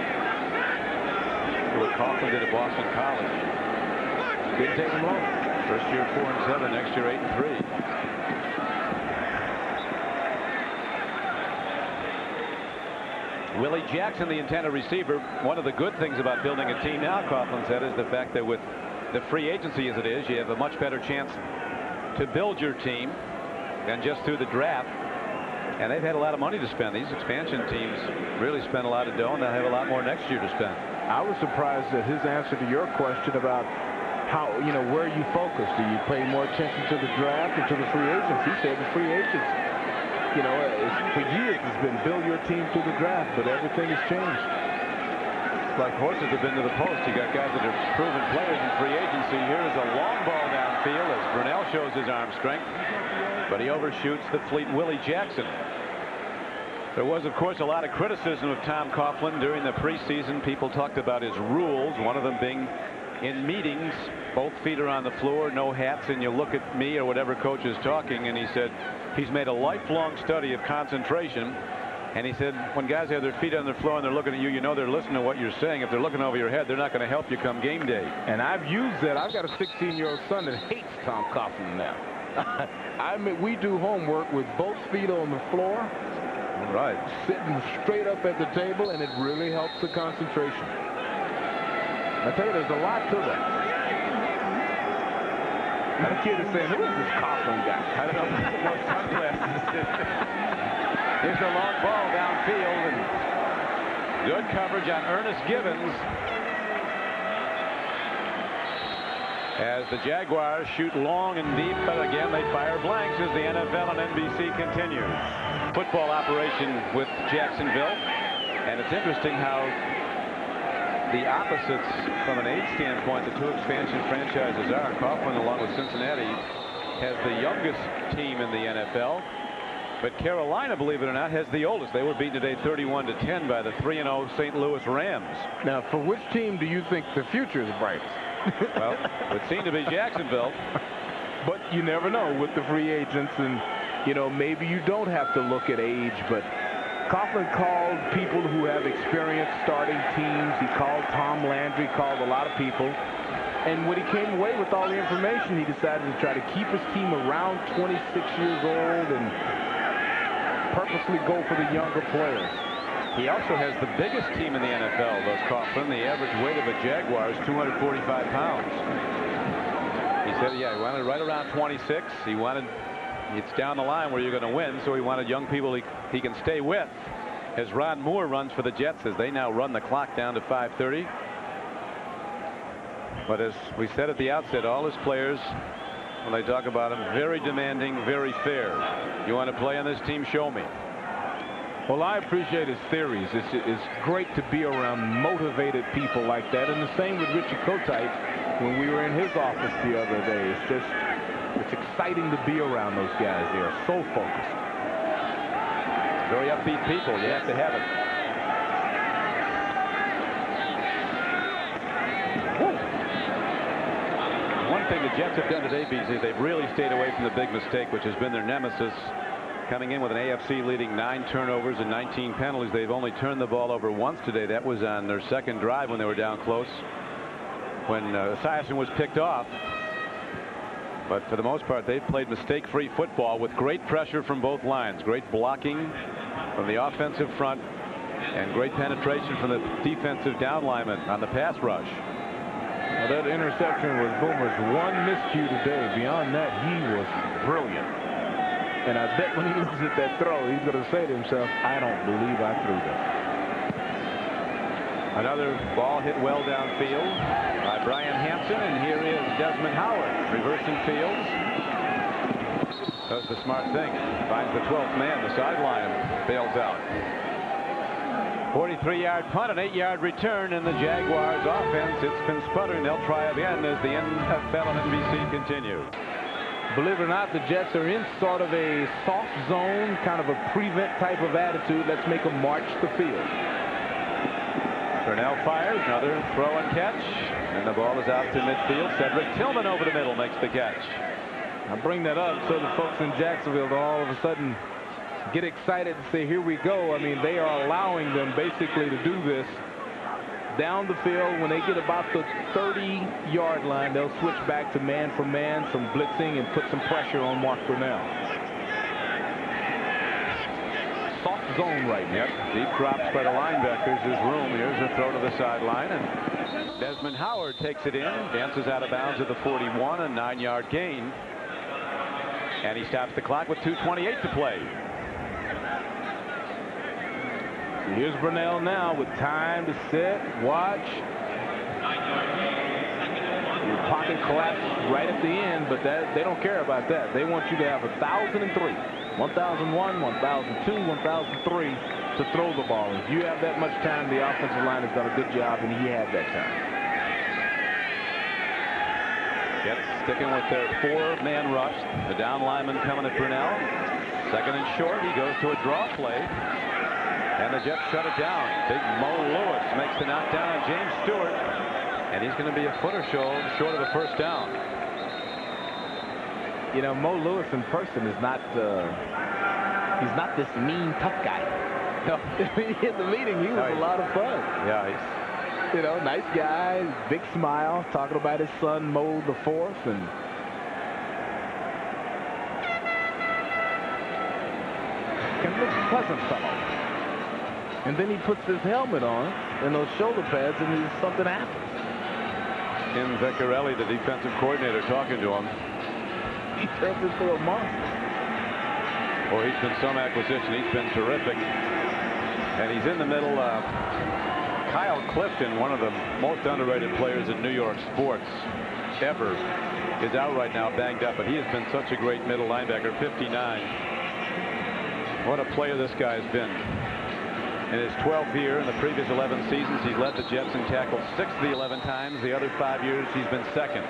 What Coughlin did at Boston College. Didn't take them long. First year 4-7, next year 8-3. Willie Jackson, the intended receiver. One of the good things about building a team now, Coughlin said, is the fact that with the free agency as it is, you have a much better chance to build your team than just through the draft. And they've had a lot of money to spend. These expansion teams really spend a lot of dough, and they'll have a lot more next year to spend. I was surprised at his answer to your question about how, you know, where you focus. Do you pay more attention to the draft or to the free agents? He said the free agents. You know, for years it's been build your team through the draft, but everything has changed. Like horses have been to the post. You got guys that are proven players in free agency. Here is a long ball downfield as Brunell shows his arm strength, but he overshoots the fleet Willie Jackson. There was, of course, a lot of criticism of Tom Coughlin during the preseason. People talked about his rules, one of them being in meetings, both feet are on the floor, no hats, and you look at me or whatever coach is talking, and he said he's made a lifelong study of concentration. And he said when guys have their feet on the floor and they're looking at you, you know they're listening to what you're saying. If they're looking over your head, they're not going to help you come game day. And I've used that. I've got a 16-year-old son that hates Tom Coughlin now. I mean, we do homework with both feet on the floor. Right. Sitting straight up at the table, and it really helps the concentration. I tell you, there's a lot to that. The kid is saying, who is this Coughlin guy? I don't know. No sunglasses. Here's a long ball downfield, and good coverage on Ernest Gibbons as the Jaguars shoot long and deep, but again they fire blanks as the NFL and NBC continues. Football operation with Jacksonville, and it's interesting how the opposites from an age standpoint the two expansion franchises are. Coughlin, along with Cincinnati, has the youngest team in the NFL. But Carolina, believe it or not, has the oldest. They were beaten today 31-10 by the 3-0 St. Louis Rams. Now, for which team do you think the future is brightest? Well, it would seem to be Jacksonville. But you never know with the free agents, and, you know, maybe you don't have to look at age, but Coughlin called people who have experience starting teams. He called Tom Landry, called a lot of people. And when he came away with all the information, he decided to try to keep his team around 26 years old and purposely go for the younger players. He also has the biggest team in the NFL, thus Coughlin. The average weight of a Jaguar is 245 pounds. He said, yeah, he wanted right around 26. He wanted, it's down the line where you're going to win, so he wanted young people he can stay with. As Ron Moore runs for the Jets as they now run the clock down to 5:30. But as we said at the outset, all his players, when they talk about him, very demanding, very fair. You want to play on this team? Show me. Well, I appreciate his theories. It's great to be around motivated people like that. And the same with Richie Kotite when we were in his office the other day. It's exciting to be around those guys. They are so focused. Very upbeat people. You have to have it. One thing the Jets have done today, BZ, they've really stayed away from the big mistake, which has been their nemesis. Coming in with an AFC leading 9 turnovers and 19 penalties. They've only turned the ball over once today. That was on their second drive when they were down close, when Esiason was picked off. But for the most part, they've played mistake-free football with great pressure from both lines, great blocking from the offensive front, and great penetration from the defensive down lineman on the pass rush. Well, that interception was Boomer's one miscue today. Beyond that, he was brilliant. And I bet when he looks at that throw, he's going to say to himself, I don't believe I threw that. Another ball hit well downfield by Brian Hansen, and here is Desmond Howard reversing fields. Does the smart thing. Finds the 12th man. The sideline bails out. 43-yard punt, an 8-yard return in the Jaguars offense. It's been sputtering. They'll try again as the NFL and NBC continue. Believe it or not, the Jets are in sort of a soft zone, kind of a prevent type of attitude. Let's make them march the field. Brunell fires, another throw and catch, and the ball is out to midfield. Cedric Tillman over the middle makes the catch. I bring that up so the folks in Jacksonville all of a sudden get excited and say, here we go. I mean, they are allowing them basically to do this down the field. When they get about the 30-yard line, they'll switch back to man for man, some blitzing, and put some pressure on Mark Brunell. Soft zone right now. Yep, deep drops by the linebackers. There's room. Here's a throw to the sideline, and Desmond Howard takes it in, dances out of bounds at the 41, a 9-yard gain. And he stops the clock with 2:28 to play. Here's Brunell now with time to sit, watch. Your pocket collapse right at the end, but they don't care about that. They want you to have 1,003, 1,001, 1,002, 1,003 to throw the ball. If you have that much time, the offensive line has done a good job, and he had that time. Jets sticking with their 4-man rush. The down lineman coming at Brunell. Second and short. He goes to a draw play. And the Jets shut it down. Big Mo Lewis makes the knockdown on James Stewart. And he's going to be a foot or so short of a first down. You know, Mo Lewis in person is not, he's not this mean, tough guy. No, in the meeting, he was a lot of fun. Yeah, he's, you know, nice guy, big smile, talking about his son, Mo the Fourth. And can look pleasant fellow. And then he puts his helmet on and those shoulder pads, and something happens. Tim Vecchiarelli, the defensive coordinator, talking to him. He turns into a monster. Boy, he's been some acquisition. He's been terrific. And he's in the middle. Kyle Clifton, one of the most underrated players in New York sports ever, is out right now, banged up. But he has been such a great middle linebacker, 59. What a player this guy has been. In his 12th year, in the previous 11 seasons, he's led the Jets in tackles 6 of the 11 times. The other 5 years, he's been second.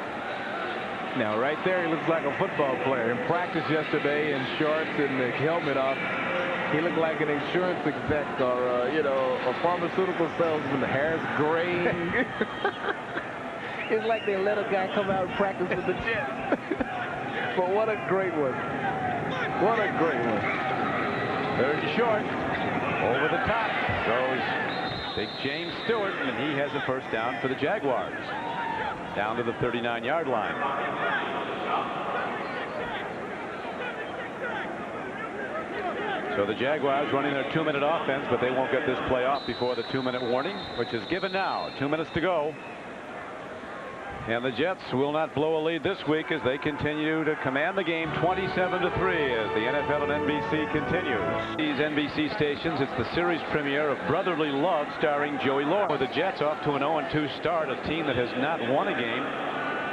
Now, right there, he looks like a football player. In practice yesterday, in shorts and the helmet off, he looked like an insurance exec or, you know, a pharmaceutical salesman. The hair's gray. It's like they let a guy come out and practice with the Jets. But what a great one. What a great one. Third and short. Over the top goes big James Stewart, and he has a first down for the Jaguars. Down to the 39-yard line. So the Jaguars running their 2-minute offense, but they won't get this play off before the 2-minute warning, which is given now. 2 minutes to go. And the Jets will not blow a lead this week as they continue to command the game 27-3 as the NFL and NBC continues. These NBC stations, it's the series premiere of Brotherly Love starring Joey Lawrence. With the Jets off to an 0-2 start, a team that has not won a game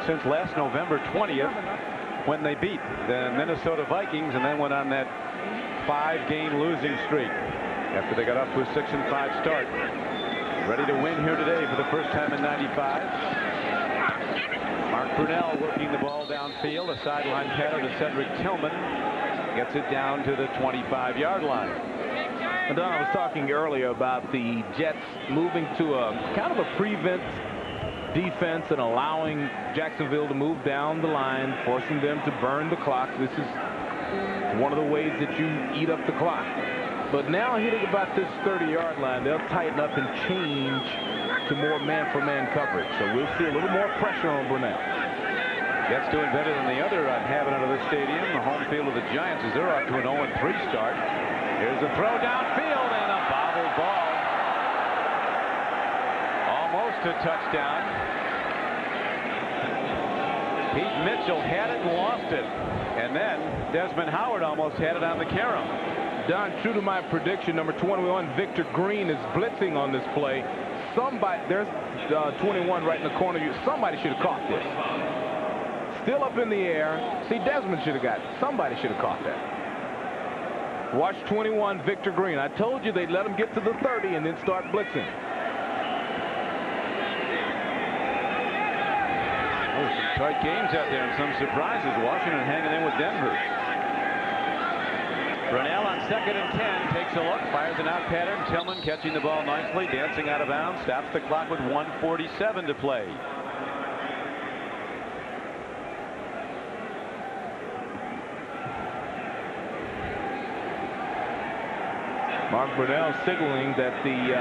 since last November 20th when they beat the Minnesota Vikings and then went on that 5-game losing streak. after they got off to a 6-5 start. Ready to win here today for the first time in 95. Mark Brunell working the ball downfield. A sideline pattern to Cedric Tillman. Gets it down to the 25-yard line. And Don, I was talking earlier about the Jets moving to a kind of a prevent defense and allowing Jacksonville to move down the line, forcing them to burn the clock. This is one of the ways that you eat up the clock. But now hitting about this 30-yard line, they'll tighten up and change to more man-for-man coverage. So we'll see a little more pressure on Brunell. Jets doing better than the other inhabitant of the stadium, the home field of the Giants, as they're off to an 0-3 start. Here's a throw downfield and a bobbled ball. Almost a touchdown. Pete Mitchell had it and lost it. And then Desmond Howard almost had it on the carom. Don, true to my prediction, number 21, Victor Green is blitzing on this play. There's 21 right in the corner. Somebody should have caught this. Still up in the air. See, Desmond should have got it. Somebody should have caught that. Watch 21, Victor Green. I told you they'd let him get to the 30 and then start blitzing. Oh, some tight games out there and some surprises. Washington hanging in with Denver. Brunell on 2nd and 10 takes a look, fires an out pattern. Tillman catching the ball nicely, dancing out of bounds, stops the clock with 1:47 to play. Mark Brunell signaling that the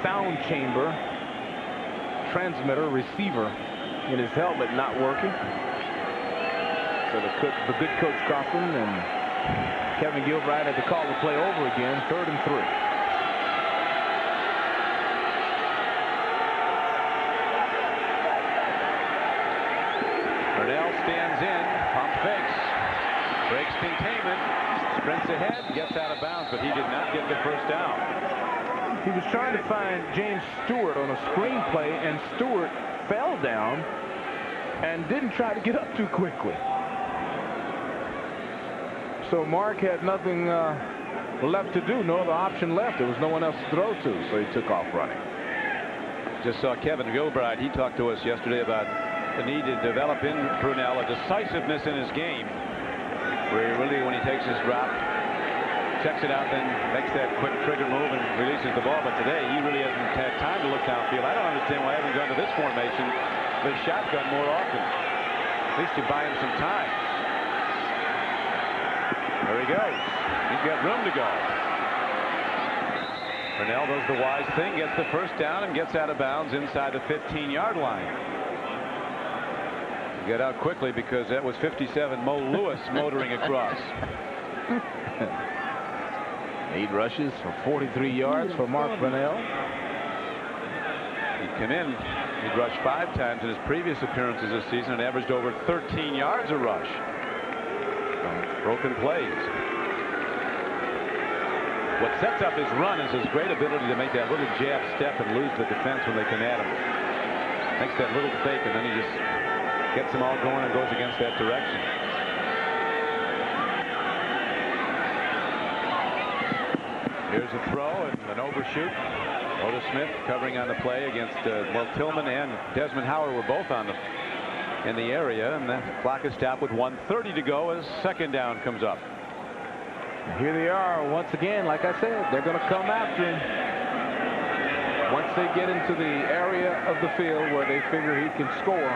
sound chamber transmitter receiver in his helmet not working. So the good coach Coughlin and Kevin Gilbride had to call the play over again. 3rd and 3. Brunell stands in, pump fakes, breaks containment, sprints ahead, gets out of bounds, but he did not get the first down. He was trying to find James Stewart on a screen play, and Stewart fell down and didn't try to get up too quickly. So Mark had nothing left to do, no other option left. There was no one else to throw to, so he took off running. Just saw Kevin Gilbride. He talked to us yesterday about the need to develop in Brunell a decisiveness in his game, where he really, when he takes his drop, checks it out, then makes that quick trigger move and releases the ball. But today, he really hasn't had time to look downfield. I don't understand why I haven't gone to this formation, the shotgun, more often. At least you buy him some time. There he goes. He's got room to go. Brunell does the wise thing, gets the first down, and gets out of bounds inside the 15-yard line. Get out quickly because that was 57 Mo Lewis motoring across. 8 rushes for 43 yards for Mark Brunell. He'd come in. He'd rushed 5 times in his previous appearances this season and averaged over 13 yards a rush. Broken plays. What sets up his run is his great ability to make that little jab step and lose the defense when they come at him. Makes that little fake, and then he just gets them all going and goes against that direction. Here's a throw and an overshoot. Otis Smith covering on the play against Tillman and Desmond Howard were both on in the area, and the clock is stopped with 1:30 to go as 2nd down comes up. Here they are once again. Like I said, they're going to come after him once they get into the area of the field where they figure he can score.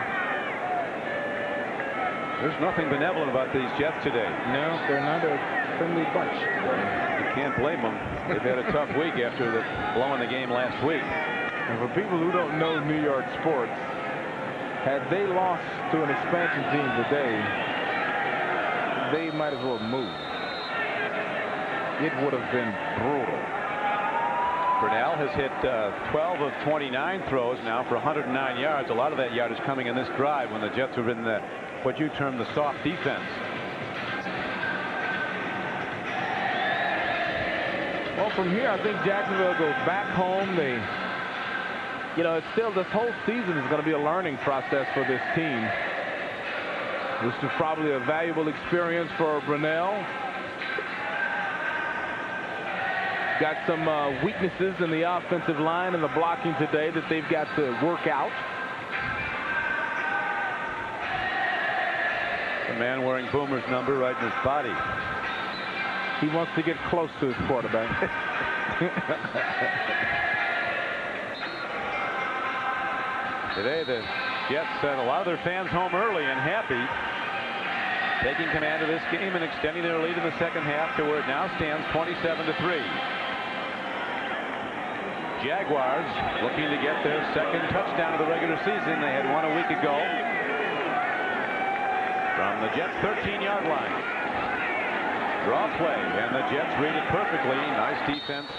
There's nothing benevolent about these Jets today. No, they're not a friendly bunch. You can't blame them. They've had a tough week after blowing the game last week. And for people who don't know New York sports, had they lost to an expansion team today, they might as well move. It would have been brutal. Brunell has hit 12 of 29 throws now for 109 yards. A lot of that yard is coming in this drive when the Jets are in what you term the soft defense. Well, from here, I think Jacksonville goes back home. It's still, this whole season is going to be a learning process for this team. This is probably a valuable experience for Brunell. got some weaknesses in the offensive line and the blocking today that they've got to work out. The man wearing Boomer's number right in his body. He wants to get close to his quarterback. Today the Jets sent a lot of their fans home early and happy, taking command of this game and extending their lead in the second half to where it now stands 27-3. Jaguars looking to get their second touchdown of the regular season. They had one a week ago from the Jets' 13-yard line. Draw play, and the Jets read it perfectly. Nice defense.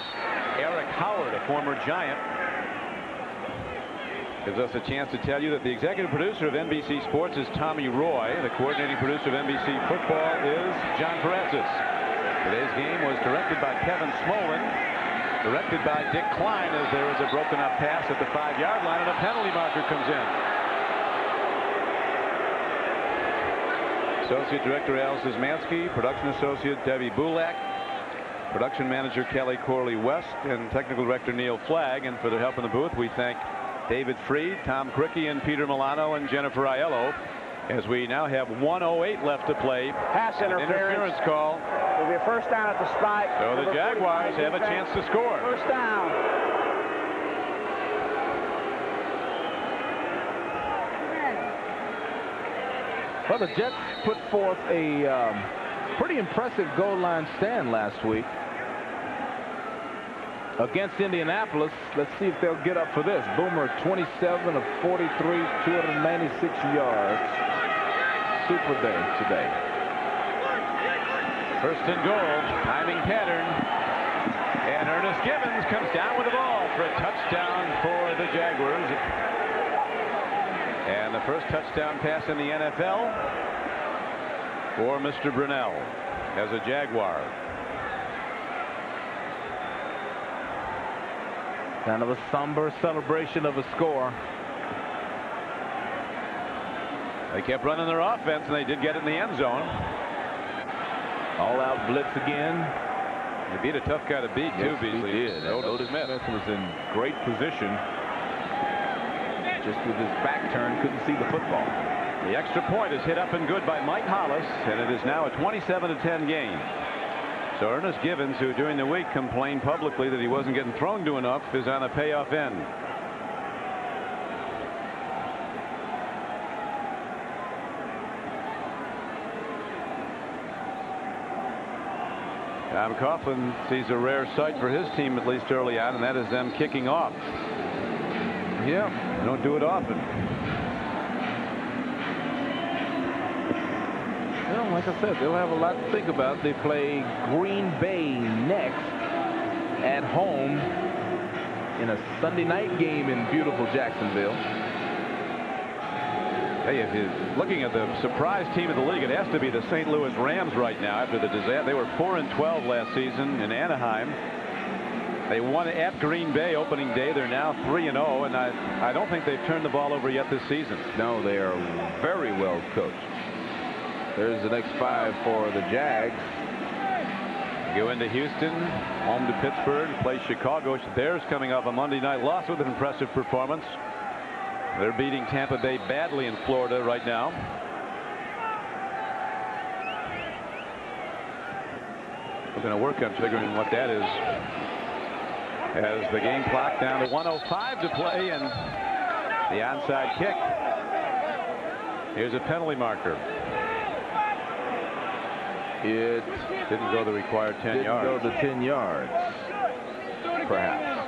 Eric Howard, a former Giant, gives us a chance to tell you that the executive producer of NBC Sports is Tommy Roy. The coordinating producer of NBC Football is John Paracis. Today's game was directed by Kevin Smolin, directed by Dick Klein, as there is a broken up pass at the 5-yard line and a penalty marker comes in. Associate Director Al Szymanski, Production Associate Debbie Bulak, Production Manager Kelly Corley-West, and Technical Director Neil Flagg. And for their help in the booth, we thank David Freed, Tom Cricky, and Peter Milano, and Jennifer Aiello, as we now have 1:08 left to play. Pass interference call. Will be a first down at the spot. So the Jaguars have a chance to score. First down. Well, the Jets put forth a pretty impressive goal line stand last week against Indianapolis. Let's see if they'll get up for this. Boomer 27 of 43, 296 yards. Super day today. First and goal, timing pattern, and Ernest Gibbons comes down with the ball for a touchdown for the Jaguars. And the first touchdown pass in the NFL for Mr. Brunell as a Jaguar. Kind of a somber celebration of a score. They kept running their offense, and they did get it in the end zone. All-out blitz again. They beat a tough guy to beat, too, Beasley. He did. Otis Smith was in great position. Just with his back turned, couldn't see the football. The extra point is hit up and good by Mike Hollis, and it is now a 27-10 game. So Ernest Gibbons, who during the week complained publicly that he wasn't getting thrown to enough, is on a payoff end. Tom Coughlin sees a rare sight for his team, at least early on, and that is them kicking off. Yeah, they don't do it often. Well, like I said, they'll have a lot to think about. They play Green Bay next at home in a Sunday night game in beautiful Jacksonville. Hey, if you're looking at the surprise team of the league, it has to be the St. Louis Rams right now after the disaster. They were 4-12 last season in Anaheim. They won at Green Bay opening day. They're now 3-0, and I don't think they've turned the ball over yet this season. No, they are very well coached. There's the next 5 for the Jags. Go into Houston, home to Pittsburgh, play Chicago. Bears coming off a Monday night loss with an impressive performance. They're beating Tampa Bay badly in Florida right now. We're going to work on figuring what that is as the game clock down to 1:05 to play, and the onside kick. Here's a penalty marker. It didn't go the required 10 yards. Didn't go the 10 yards, perhaps.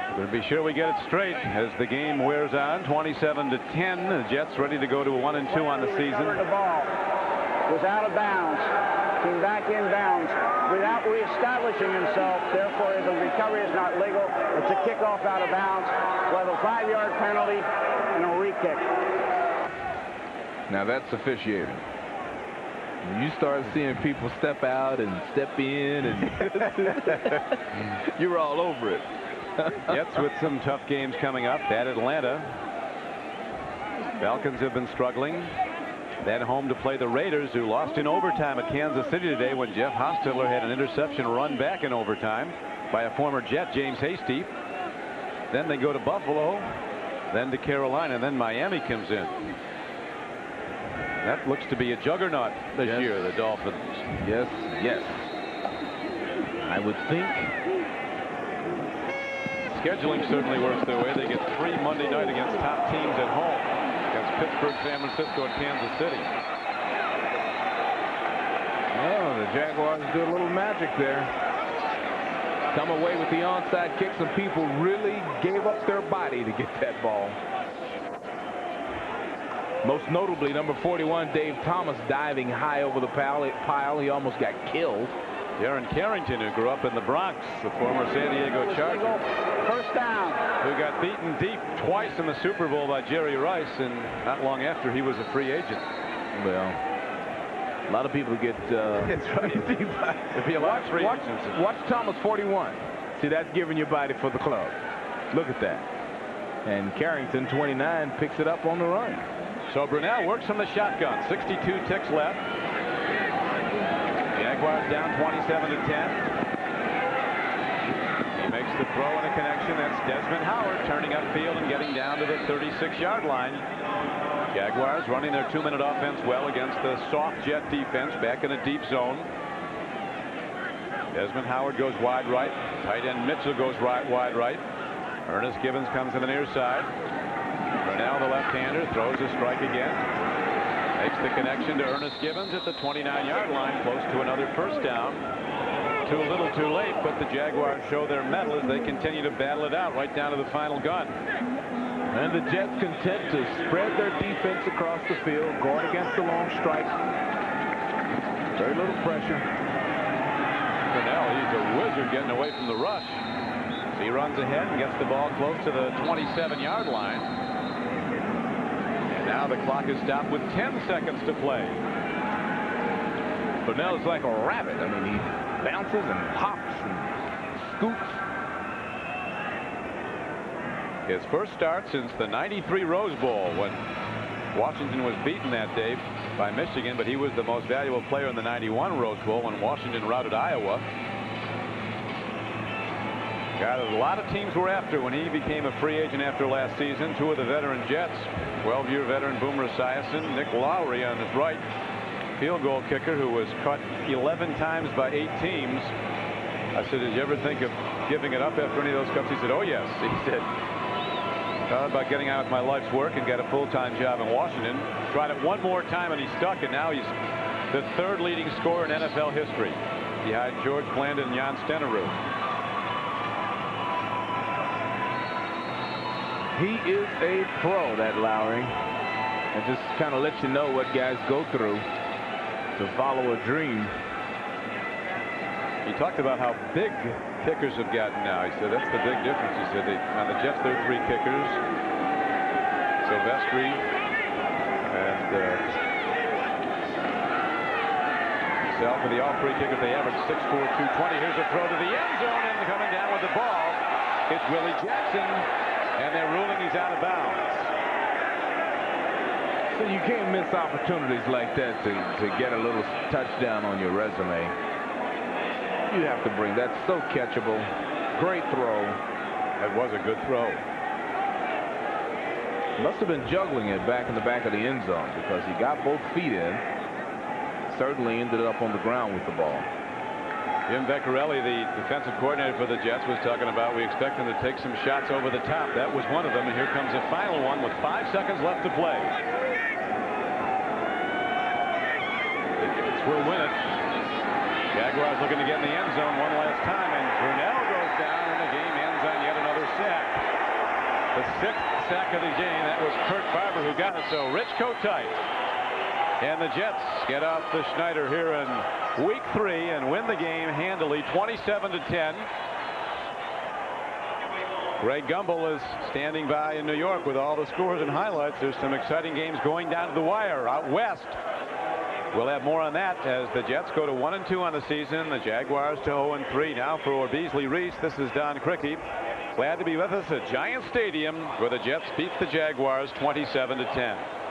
We're going to be sure we get it straight as the game wears on. 27-10. The Jets ready to go to a 1-2 on the season. The ball was out of bounds. Came back in bounds without reestablishing himself. Therefore, the recovery is not legal. It's a kickoff out of bounds. We'll have a 5-yard penalty and a re-kick. Now that's officiating. You start seeing people step out and step in, and you're all over it. Jets with some tough games coming up at Atlanta. Falcons have been struggling. Then home to play the Raiders, who lost in overtime at Kansas City today when Jeff Hostetler had an interception run back in overtime by a former Jet, James Hasty. Then they go to Buffalo, then to Carolina, and then Miami comes in. That looks to be a juggernaut this year, the Dolphins. Yes, yes. I would think. Scheduling certainly works their way. They get 3 Monday night against top teams at home. Against Pittsburgh, San Francisco, and Kansas City. Oh, the Jaguars do a little magic there. Come away with the onside kick. Some people really gave up their body to get that ball. Most notably, number 41, Dave Thomas, diving high over the pile. He almost got killed. Darren Carrington, who grew up in the Bronx, the former San Diego Charger. First down. Who got beaten deep twice in the Super Bowl by Jerry Rice, and not long after he was a free agent. Well, a lot of people get that's right. If you watch Thomas 41. See, that's giving your body for the club. Look at that. And Carrington 29 picks it up on the run. So Brunell works from the shotgun. 62 ticks left. Jaguars down 27 to 10. He makes the throw and a connection. That's Desmond Howard turning upfield and getting down to the 36-yard line. Jaguars running their 2-minute offense well against the soft Jet defense back in a deep zone. Desmond Howard goes wide right. Tight end Mitchell goes wide right. Ernest Gibbons comes to the near side. Brunell, the left-hander, throws a strike again. Makes the connection to Ernest Gibbons at the 29-yard line, close to another first down. Too little, too late, but the Jaguars show their mettle as they continue to battle it out right down to the final gun. And the Jets content to spread their defense across the field, guard against the long strike. Very little pressure. Brunell, he's a wizard getting away from the rush. So he runs ahead and gets the ball close to the 27-yard line. Now the clock is stopped with 10 seconds to play. Brunell is like a rabbit. I mean, he bounces and hops and scoots. His first start since the '93 Rose Bowl, when Washington was beaten that day by Michigan, but he was the most valuable player in the '91 Rose Bowl when Washington routed Iowa. Got a lot of teams were after when he became a free agent after last season. Two of the veteran Jets, 12-year veteran Boomer Esiason, Nick Lowry on his right, field goal kicker who was cut 11 times by 8 teams. I said, did you ever think of giving it up after any of those cuts? He said, oh yes. He said, thought about getting out of my life's work and get a full-time job in Washington. Tried it one more time and he stuck, and now he's the 3rd leading scorer in NFL history, behind George Blandon and Jan Stenerud. He is a pro, that Lowry. And just kind of lets you know what guys go through to follow a dream. He talked about how big kickers have gotten now. He said that's the big difference. He said on the Jets there are 3 kickers. Silvestri and himself, for the all 3 kickers, they average 6'4", 220. Here's a throw to the end zone, and coming down with the ball, it's Willie Jackson. And they're ruling he's out of bounds. So you can't miss opportunities like that to get a little touchdown on your resume. You have to bring that. So catchable. Great throw. That was a good throw. Must have been juggling it back in the back of the end zone, because he got both feet in. Certainly ended up on the ground with the ball. Jim Vecchiarelli, the defensive coordinator for the Jets, was talking about we expect them to take some shots over the top. That was one of them, and here comes a final one with 5 seconds left to play. The Jets will win it. Jaguars looking to get in the end zone one last time, and Brunell goes down, and the game ends on yet another sack. The 6th sack of the game. That was Kurt Barber who got it. So Rich Kotite and the Jets get off the Schneider here in week 3 and win the game handily, 27 to 10. Greg Gumbel is standing by in New York with all the scores and highlights. There's some exciting games going down to the wire out west. We'll have more on that as the Jets go to 1-2 on the season. The Jaguars to 0-3 now for Beasley Reese. This is Don Criqui. Glad to be with us at Giant Stadium where the Jets beat the Jaguars 27-10.